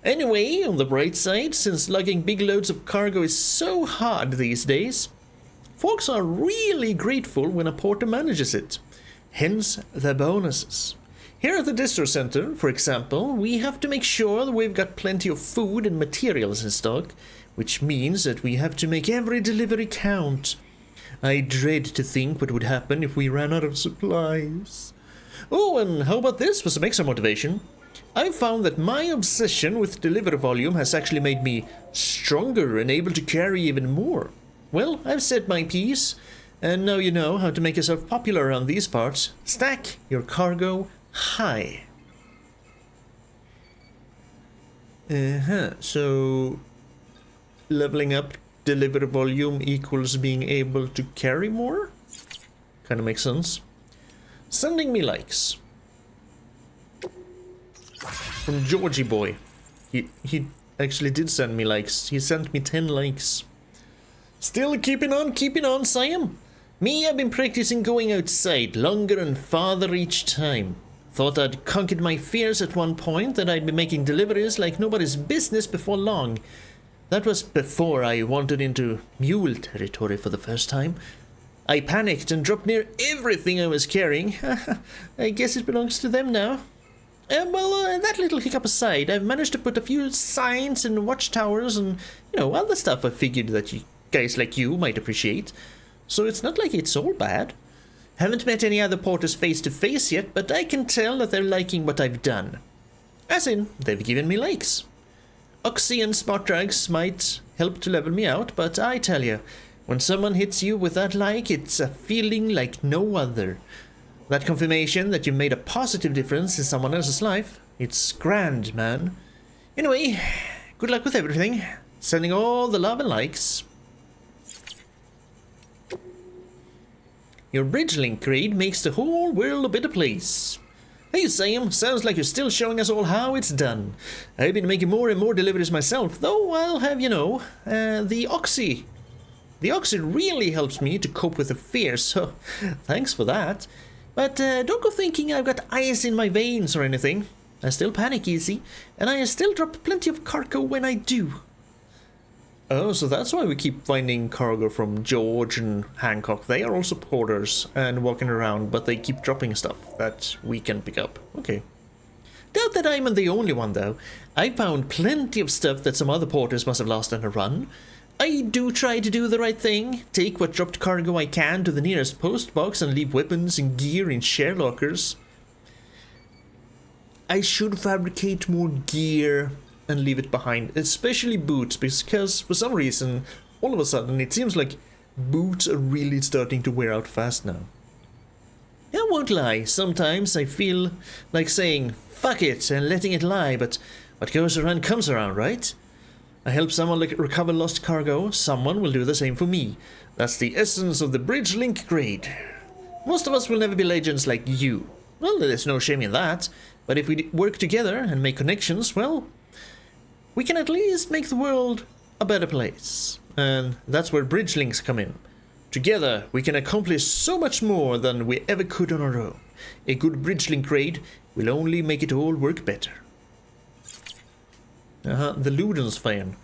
Anyway, on the bright side, since lugging big loads of cargo is so hard these days, folks are really grateful when a porter manages it. Hence the bonuses. Here at the distro center, for example, we have to make sure that we've got plenty of food and materials in stock, which means that we have to make every delivery count. I dread to think what would happen if we ran out of supplies. Oh, and how about this for some extra motivation? I've found that my obsession with delivery volume has actually made me stronger and able to carry even more. Well, I've said my piece, and now you know how to make yourself popular around these parts. Stack your cargo high. So leveling up delivery volume equals being able to carry more? Kind of makes sense. Sending me likes. From Georgie Boy. He actually did send me likes. He sent me 10 likes. Still keeping on, Sam. Me, I've been practicing going outside longer and farther each time. Thought I'd conquered my fears at one point, that I'd be making deliveries like nobody's business before long. That was before I wandered into mule territory for the first time. I panicked and dropped near everything I was carrying. I guess it belongs to them now. That little hiccup aside, I've managed to put a few signs and watchtowers and, other stuff I figured that you guys like you might appreciate. So it's not like it's all bad. Haven't met any other porters face to face yet, but I can tell that they're liking what I've done. As in, they've given me likes. Oxy and smart drags might help to level me out, but I tell you, when someone hits you with that like, it's a feeling like no other. That confirmation that you made a positive difference in someone else's life, it's grand, man. Anyway, good luck with everything. Sending all the love and likes. Your bridge link grade makes the whole world a better place. Hey Sam, sounds like you're still showing us all how it's done. I've been making more and more deliveries myself, though I'll have, the Oxy. The Oxy really helps me to cope with the fear, so thanks for that. But don't go thinking I've got ice in my veins or anything. I still panic easy, and I still drop plenty of cargo when I do. Oh, so that's why we keep finding cargo from George and Hancock. They are also porters and walking around, but they keep dropping stuff that we can pick up. Okay. Doubt that I'm the only one, though. I found plenty of stuff that some other porters must have lost on a run. I do try to do the right thing, take what dropped cargo I can to the nearest post box and leave weapons and gear in share lockers. I should fabricate more gear and leave it behind, especially boots, because for some reason, all of a sudden, it seems like boots are really starting to wear out fast now. I won't lie, sometimes I feel like saying, fuck it, and letting it lie, but what goes around comes around, right? I help someone recover lost cargo, someone will do the same for me. That's the essence of the bridge link grade. Most of us will never be legends like you. Well, there's no shame in that, but if we work together and make connections, well, we can at least make the world a better place. And that's where bridge links come in. Together, we can accomplish so much more than we ever could on our own. A good bridge link raid will only make it all work better. The Ludens fan.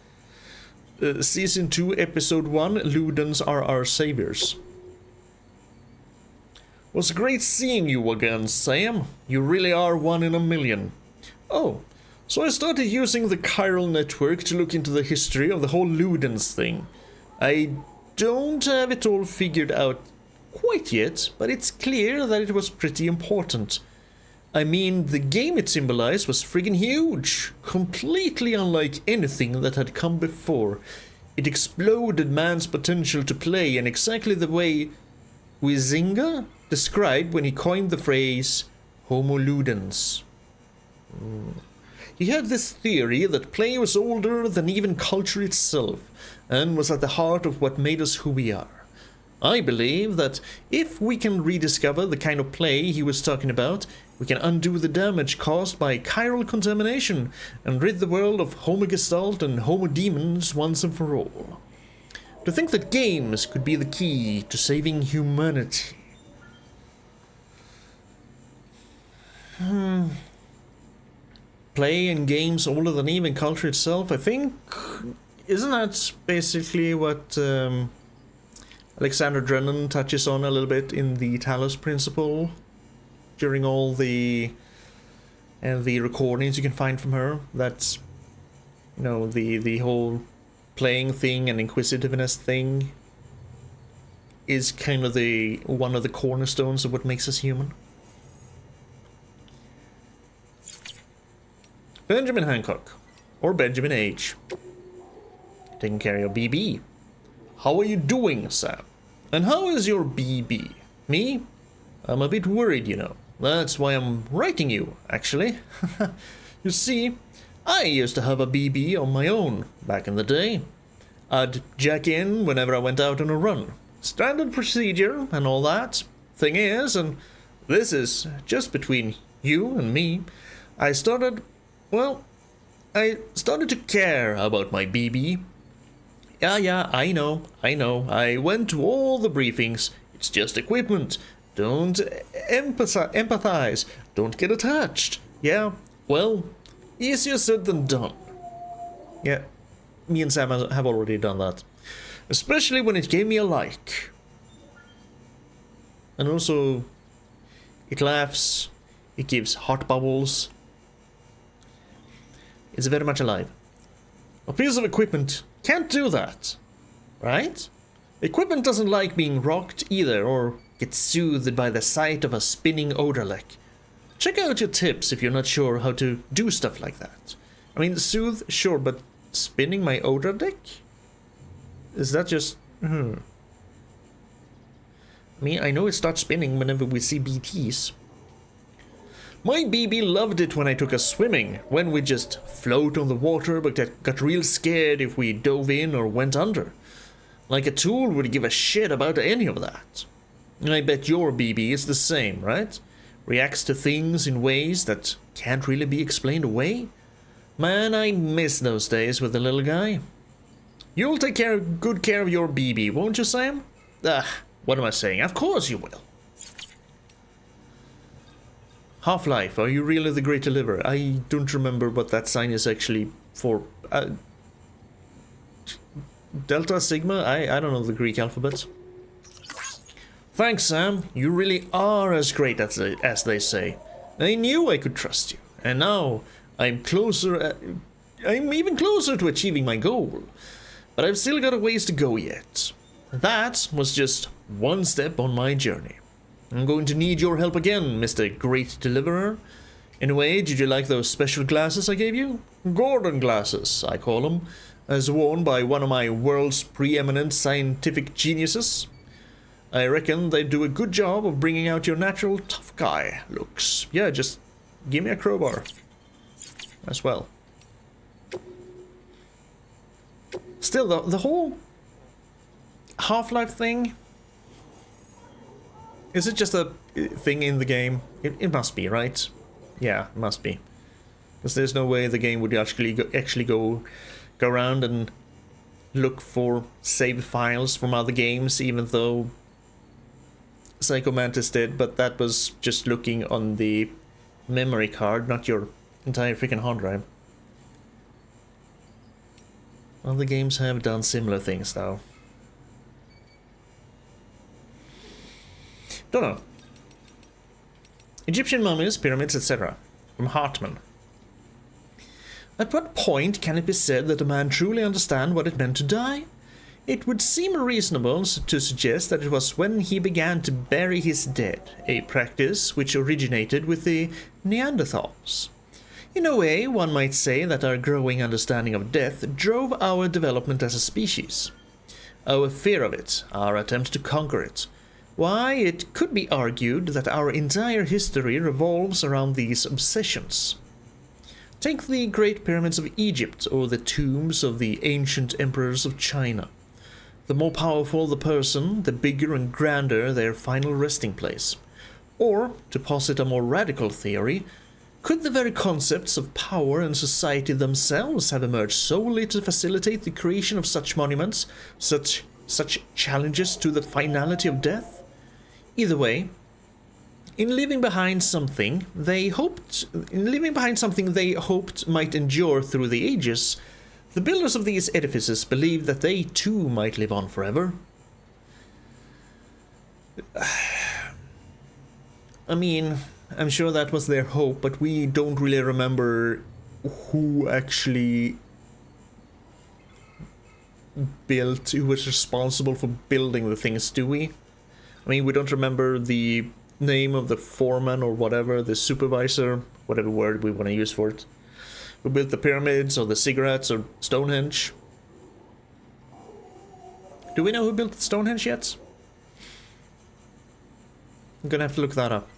Season 2, Episode 1, Ludens are our saviors. Was great seeing you again, Sam. You really are one in a million. Oh, so I started using the chiral network to look into the history of the whole Ludens thing. I don't have it all figured out quite yet, but it's clear that it was pretty important. I mean, the game it symbolized was friggin' huge, completely unlike anything that had come before. It exploded man's potential to play in exactly the way Huizinga described when he coined the phrase Homo Ludens. He had this theory that play was older than even culture itself, and was at the heart of what made us who we are. I believe that if we can rediscover the kind of play he was talking about, we can undo the damage caused by chiral contamination and rid the world of Homo Gestalt and Homo Demons once and for all. To think that games could be the key to saving humanity. Play and games older than even culture itself, I think. Isn't that basically what Alexander Drennan touches on a little bit in the Talos principle during all the recordings you can find from her? That's, you know, the whole playing thing and inquisitiveness thing is kind of the one of the cornerstones of what makes us human. Benjamin Hancock, or Benjamin H. Taking care of BB. How are you doing, Sam? And how is your BB? Me? I'm a bit worried, you know. That's why I'm writing you, actually. You see, I used to have a BB on my own back in the day. I'd jack in whenever I went out on a run. Standard procedure and all that. Thing is, and this is just between you and me, I started to care about my BB. Yeah, I know. I went to all the briefings. It's just equipment. Don't empathize. Don't get attached. Yeah, well, easier said than done. Yeah, me and Sam have already done that. Especially when it gave me a like. And also, it laughs. It gives heart bubbles. It's very much alive. A piece of equipment can't do that, right? Equipment doesn't like being rocked either, or get soothed by the sight of a spinning Odalek. Check out your tips if you're not sure how to do stuff like that. I mean, soothe, sure, but spinning my Odalek? Is that just... I mean, I know it starts spinning whenever we see BTs. My BB loved it when I took us swimming, when we just float on the water but got real scared if we dove in or went under. Like a tool would give a shit about any of that. I bet your BB is the same, right? Reacts to things in ways that can't really be explained away? Man, I miss those days with the little guy. You'll take good care of your BB, won't you, Sam? What am I saying? Of course you will. Half-Life, are you really the great deliverer? I don't remember what that sign is actually for. Delta, Sigma? I don't know the Greek alphabet. Thanks, Sam. You really are as great as they say. I knew I could trust you, and now I'm closer. I'm even closer to achieving my goal. But I've still got a ways to go yet. That was just one step on my journey. I'm going to need your help again, Mr. Great Deliverer. Anyway, did you like those special glasses I gave you? Gordon glasses, I call them, as worn by one of my world's preeminent scientific geniuses. I reckon they do a good job of bringing out your natural tough guy looks. Yeah, just give me a crowbar as well. Still, the whole Half-Life thing, is it just a thing in the game? It must be, right? Yeah, it must be. Because there's no way the game would actually go around and look for save files from other games, even though Psycho Mantis did, but that was just looking on the memory card, not your entire freaking hard drive. Other games have done similar things, though. Don't know. Egyptian mummies, pyramids, etc. From Hartman. At what point can it be said that a man truly understands what it meant to die? It would seem reasonable to suggest that it was when he began to bury his dead, a practice which originated with the Neanderthals. In a way, one might say that our growing understanding of death drove our development as a species. Our fear of it, our attempt to conquer it. Why, it could be argued that our entire history revolves around these obsessions. Take the Great Pyramids of Egypt or the tombs of the ancient emperors of China. The more powerful the person, the bigger and grander their final resting place. Or, to posit a more radical theory, could the very concepts of power and society themselves have emerged solely to facilitate the creation of such monuments, such challenges to the finality of death? Either way, in leaving behind something they hoped might endure through the ages, the builders of these edifices believed that they too might live on forever. I mean, I'm sure that was their hope, but we don't really remember who actually who was responsible for building the things, do we? I mean, we don't remember the name of the foreman or whatever, the supervisor, whatever word we want to use for it, who built the pyramids or the cigarettes or Stonehenge. Do we know who built Stonehenge yet? I'm gonna have to look that up.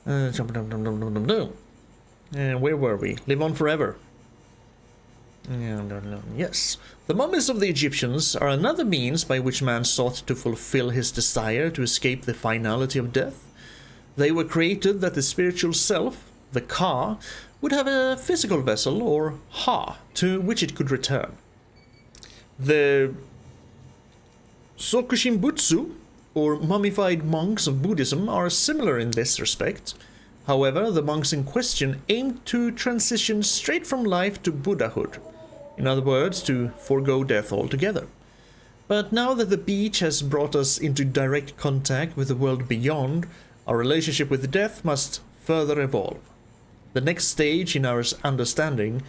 And where were we? Live on forever. Yes. The mummies of the Egyptians are another means by which man sought to fulfill his desire to escape the finality of death. They were created that the spiritual self, the Ka, would have a physical vessel, or Ha, to which it could return. The Sokushimbutsu, or mummified monks of Buddhism, are similar in this respect. However, the monks in question aimed to transition straight from life to Buddhahood. In other words, to forego death altogether. But now that the beach has brought us into direct contact with the world beyond, our relationship with death must further evolve. The next stage in our understanding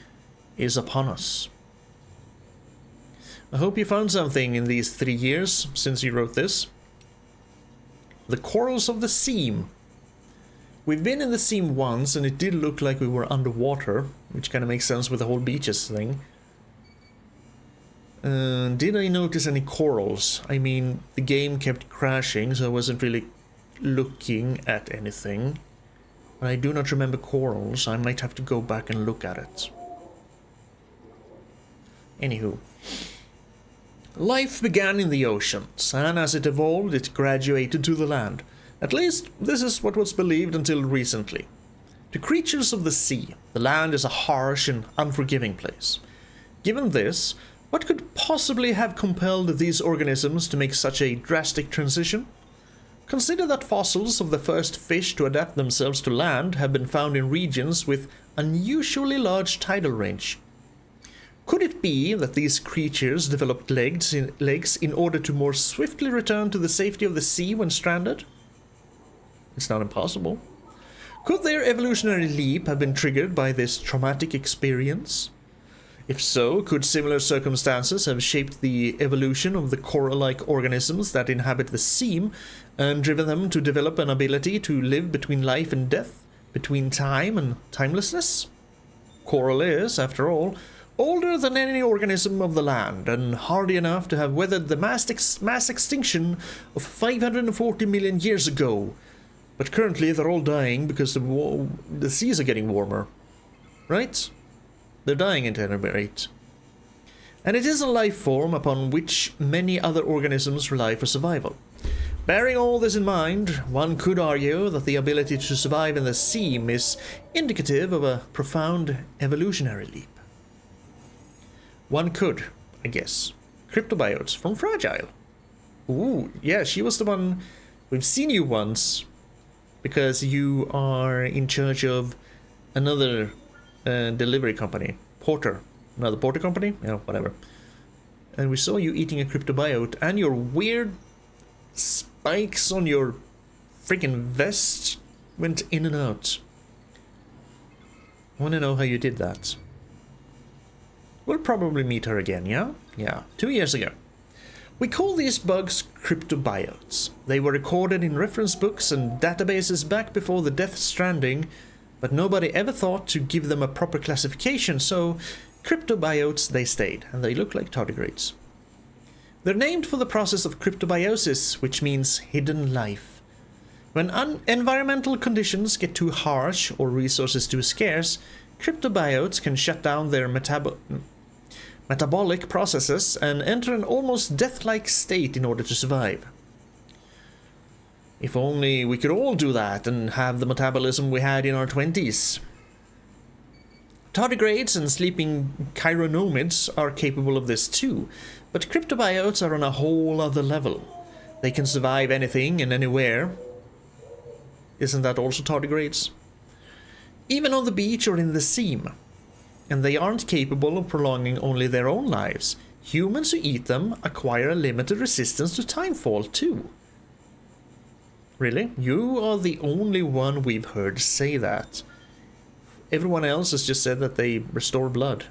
is upon us. I hope you found something in these 3 years since you wrote this. The corals of the seam. We've been in the seam once and it did look like we were underwater, which kind of makes sense with the whole beaches thing. Did I notice any corals? I mean, the game kept crashing, so I wasn't really looking at anything. But I do not remember corals. I might have to go back and look at it. Anywho. Life began in the oceans, and as it evolved, it graduated to the land. At least, this is what was believed until recently. To creatures of the sea, the land is a harsh and unforgiving place. Given this, what could possibly have compelled these organisms to make such a drastic transition? Consider that fossils of the first fish to adapt themselves to land have been found in regions with unusually large tidal range. Could it be that these creatures developed legs in order to more swiftly return to the safety of the sea when stranded? It's not impossible. Could their evolutionary leap have been triggered by this traumatic experience? If so, could similar circumstances have shaped the evolution of the coral-like organisms that inhabit the sea and driven them to develop an ability to live between life and death, between time and timelessness? Coral is, after all, older than any organism of the land, and hardy enough to have weathered the mass extinction of 540 million years ago. But currently they're all dying because the seas are getting warmer. Right? They're dying at any rate. And it is a life form upon which many other organisms rely for survival. Bearing all this in mind, one could argue that the ability to survive in the sea is indicative of a profound evolutionary leap. One could, I guess. Cryptobiotes from Fragile. Ooh, yeah, she was the one. We've seen you once because you are in charge of another delivery company. Porter. Another porter company? Yeah, whatever. And we saw you eating a cryptobiote, and your weird spikes on your freaking vest went in and out. I want to know how you did that. We'll probably meet her again, yeah? Yeah, 2 years ago. We call these bugs cryptobiotes. They were recorded in reference books and databases back before the Death Stranding, but nobody ever thought to give them a proper classification, so cryptobiotes they stayed, and they look like tardigrades. They're named for the process of cryptobiosis, which means hidden life. When environmental conditions get too harsh or resources too scarce, cryptobiotes can shut down their metabolic processes and enter an almost death-like state in order to survive. If only we could all do that and have the metabolism we had in our 20s. Tardigrades and sleeping chironomids are capable of this too, but cryptobiotes are on a whole other level. They can survive anything and anywhere. Isn't that also tardigrades? Even on the beach or in the sea. And they aren't capable of prolonging only their own lives. Humans who eat them acquire a limited resistance to timefall too. Really? You are the only one we've heard say that. Everyone else has just said that they restore blood.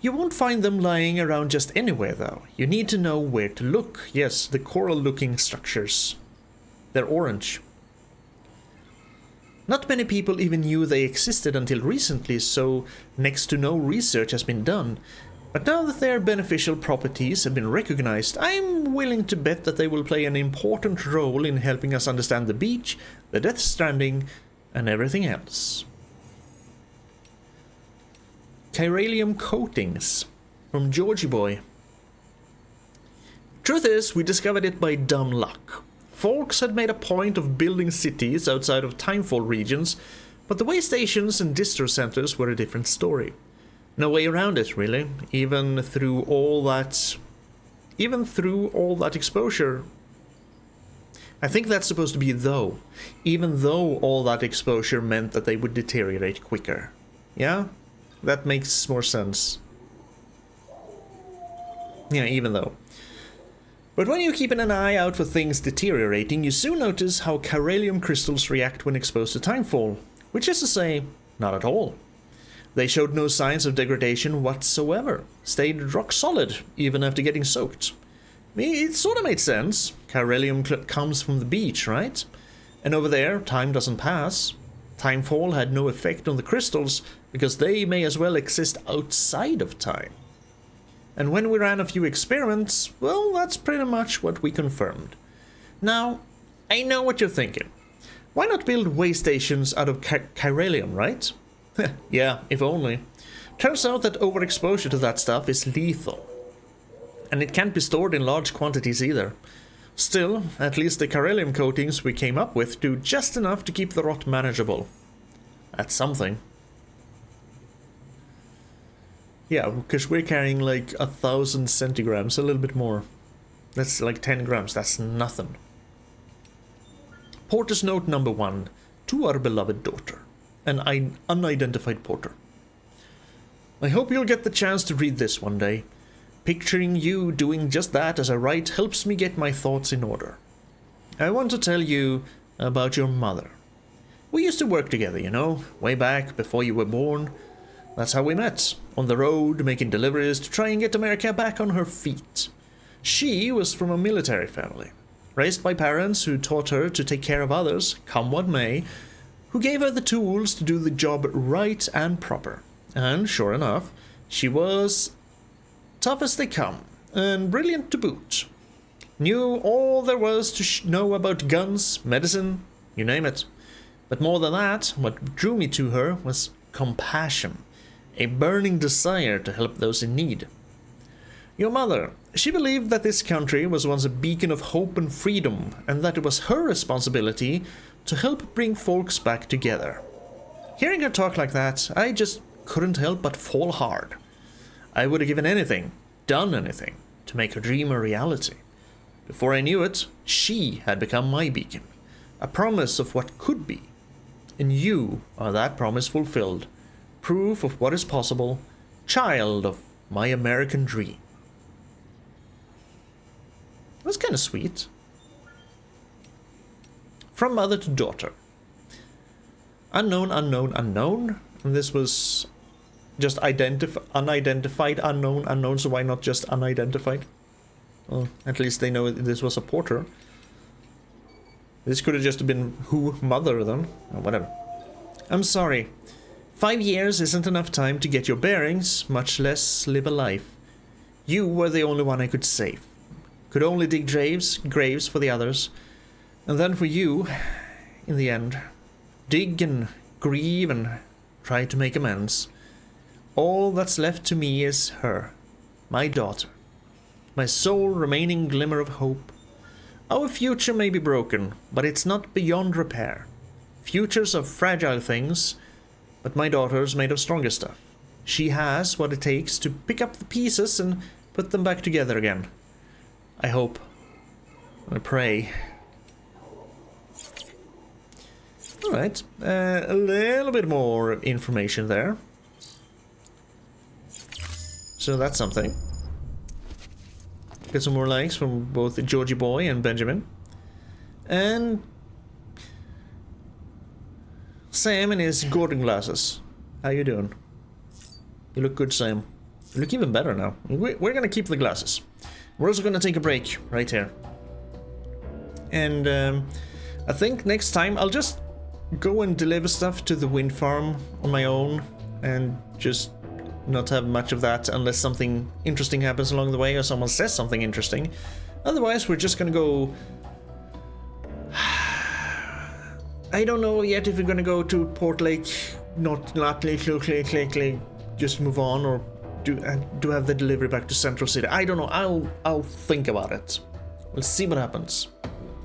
You won't find them lying around just anywhere though. You need to know where to look. Yes, the coral-looking structures. They're orange. Not many people even knew they existed until recently, so next to no research has been done. But now that their beneficial properties have been recognized, I'm willing to bet that they will play an important role in helping us understand the beach, the Death Stranding, and everything else. Chiralium coatings from Georgie Boy. Truth is, we discovered it by dumb luck. Folks had made a point of building cities outside of timefall regions, but the way stations and distro centers were a different story. No way around it, really. Even through all that exposure. I think that's supposed to be though. Even though all that exposure meant that they would deteriorate quicker. Yeah? That makes more sense. Yeah, even though. But when you keep an eye out for things deteriorating, you soon notice how chiralium crystals react when exposed to timefall, which is to say, not at all. They showed no signs of degradation whatsoever, stayed rock solid even after getting soaked. It sort of made sense. Chiralium comes from the beach, right? And over there, time doesn't pass. Timefall had no effect on the crystals because they may as well exist outside of time. And when we ran a few experiments, well, that's pretty much what we confirmed. Now, I know what you're thinking. Why not build way stations out of chiralium, right? Yeah, if only. Turns out that overexposure to that stuff is lethal. and it can't be stored in large quantities either. Still, at least the Carelium coatings we came up with do just enough to keep the rot manageable. That's something. Yeah, because we're carrying like 1,000 centigrams, a little bit more. That's like 10 grams, that's nothing. Porter's note number 1 to our beloved daughter, an unidentified porter. I hope you'll get the chance to read this one day. Picturing you doing just that as I write helps me get my thoughts in order. I want to tell you about your mother. We used to work together, you know, way back before you were born. That's how we met, on the road, making deliveries to try and get America back on her feet. She was from a military family, raised by parents who taught her to take care of others, come what may, who gave her the tools to do the job right and proper. And sure enough, she was tough as they come, and brilliant to boot. Knew all there was to know about guns, medicine, you name it. But more than that, what drew me to her was compassion, a burning desire to help those in need. Your mother, she believed that this country was once a beacon of hope and freedom, and that it was her responsibility to help bring folks back together. Hearing her talk like that, I just couldn't help but fall hard. I would have given anything, done anything, to make her dream a reality. Before I knew it, she had become my beacon, a promise of what could be. And you are that promise fulfilled, proof of what is possible, child of my American dream. That's kind of sweet. From mother to daughter. Unknown, unknown, unknown. And this was just unidentified, unknown, so why not just unidentified? Well, at least they know this was a porter. This could have just been who mother then, or whatever. I'm sorry. 5 years isn't enough time to get your bearings, much less live a life. You were the only one I could save. Could only dig graves for the others. And then for you, in the end. Dig and grieve and try to make amends. All that's left to me is her, my daughter. My sole remaining glimmer of hope. Our future may be broken, but it's not beyond repair. Futures are fragile things, but my daughter's made of stronger stuff. She has what it takes to pick up the pieces and put them back together again. I hope. I pray. Alright, a little bit more information there. So that's something. Get some more likes from both Georgie Boy and Benjamin. And Sam in his Gordon glasses. How you doing? You look good, Sam. You look even better now. We're gonna keep the glasses. We're also gonna take a break right here. And I think next time I'll just go and deliver stuff to the wind farm on my own and just not have much of that unless something interesting happens along the way or someone says something interesting. Otherwise, we're just gonna go... I don't know yet if we're gonna go to Port Lake, not Lake, just move on, or do have the delivery back to Central City. I don't know. I'll think about it. We'll see what happens.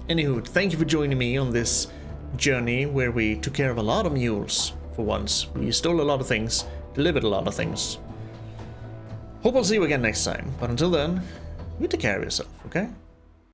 Anywho, thank you for joining me on this journey where we took care of a lot of mules for once. We stole a lot of things, delivered a lot of things. Hope I'll see you again next time, but until then, you take care of yourself, okay?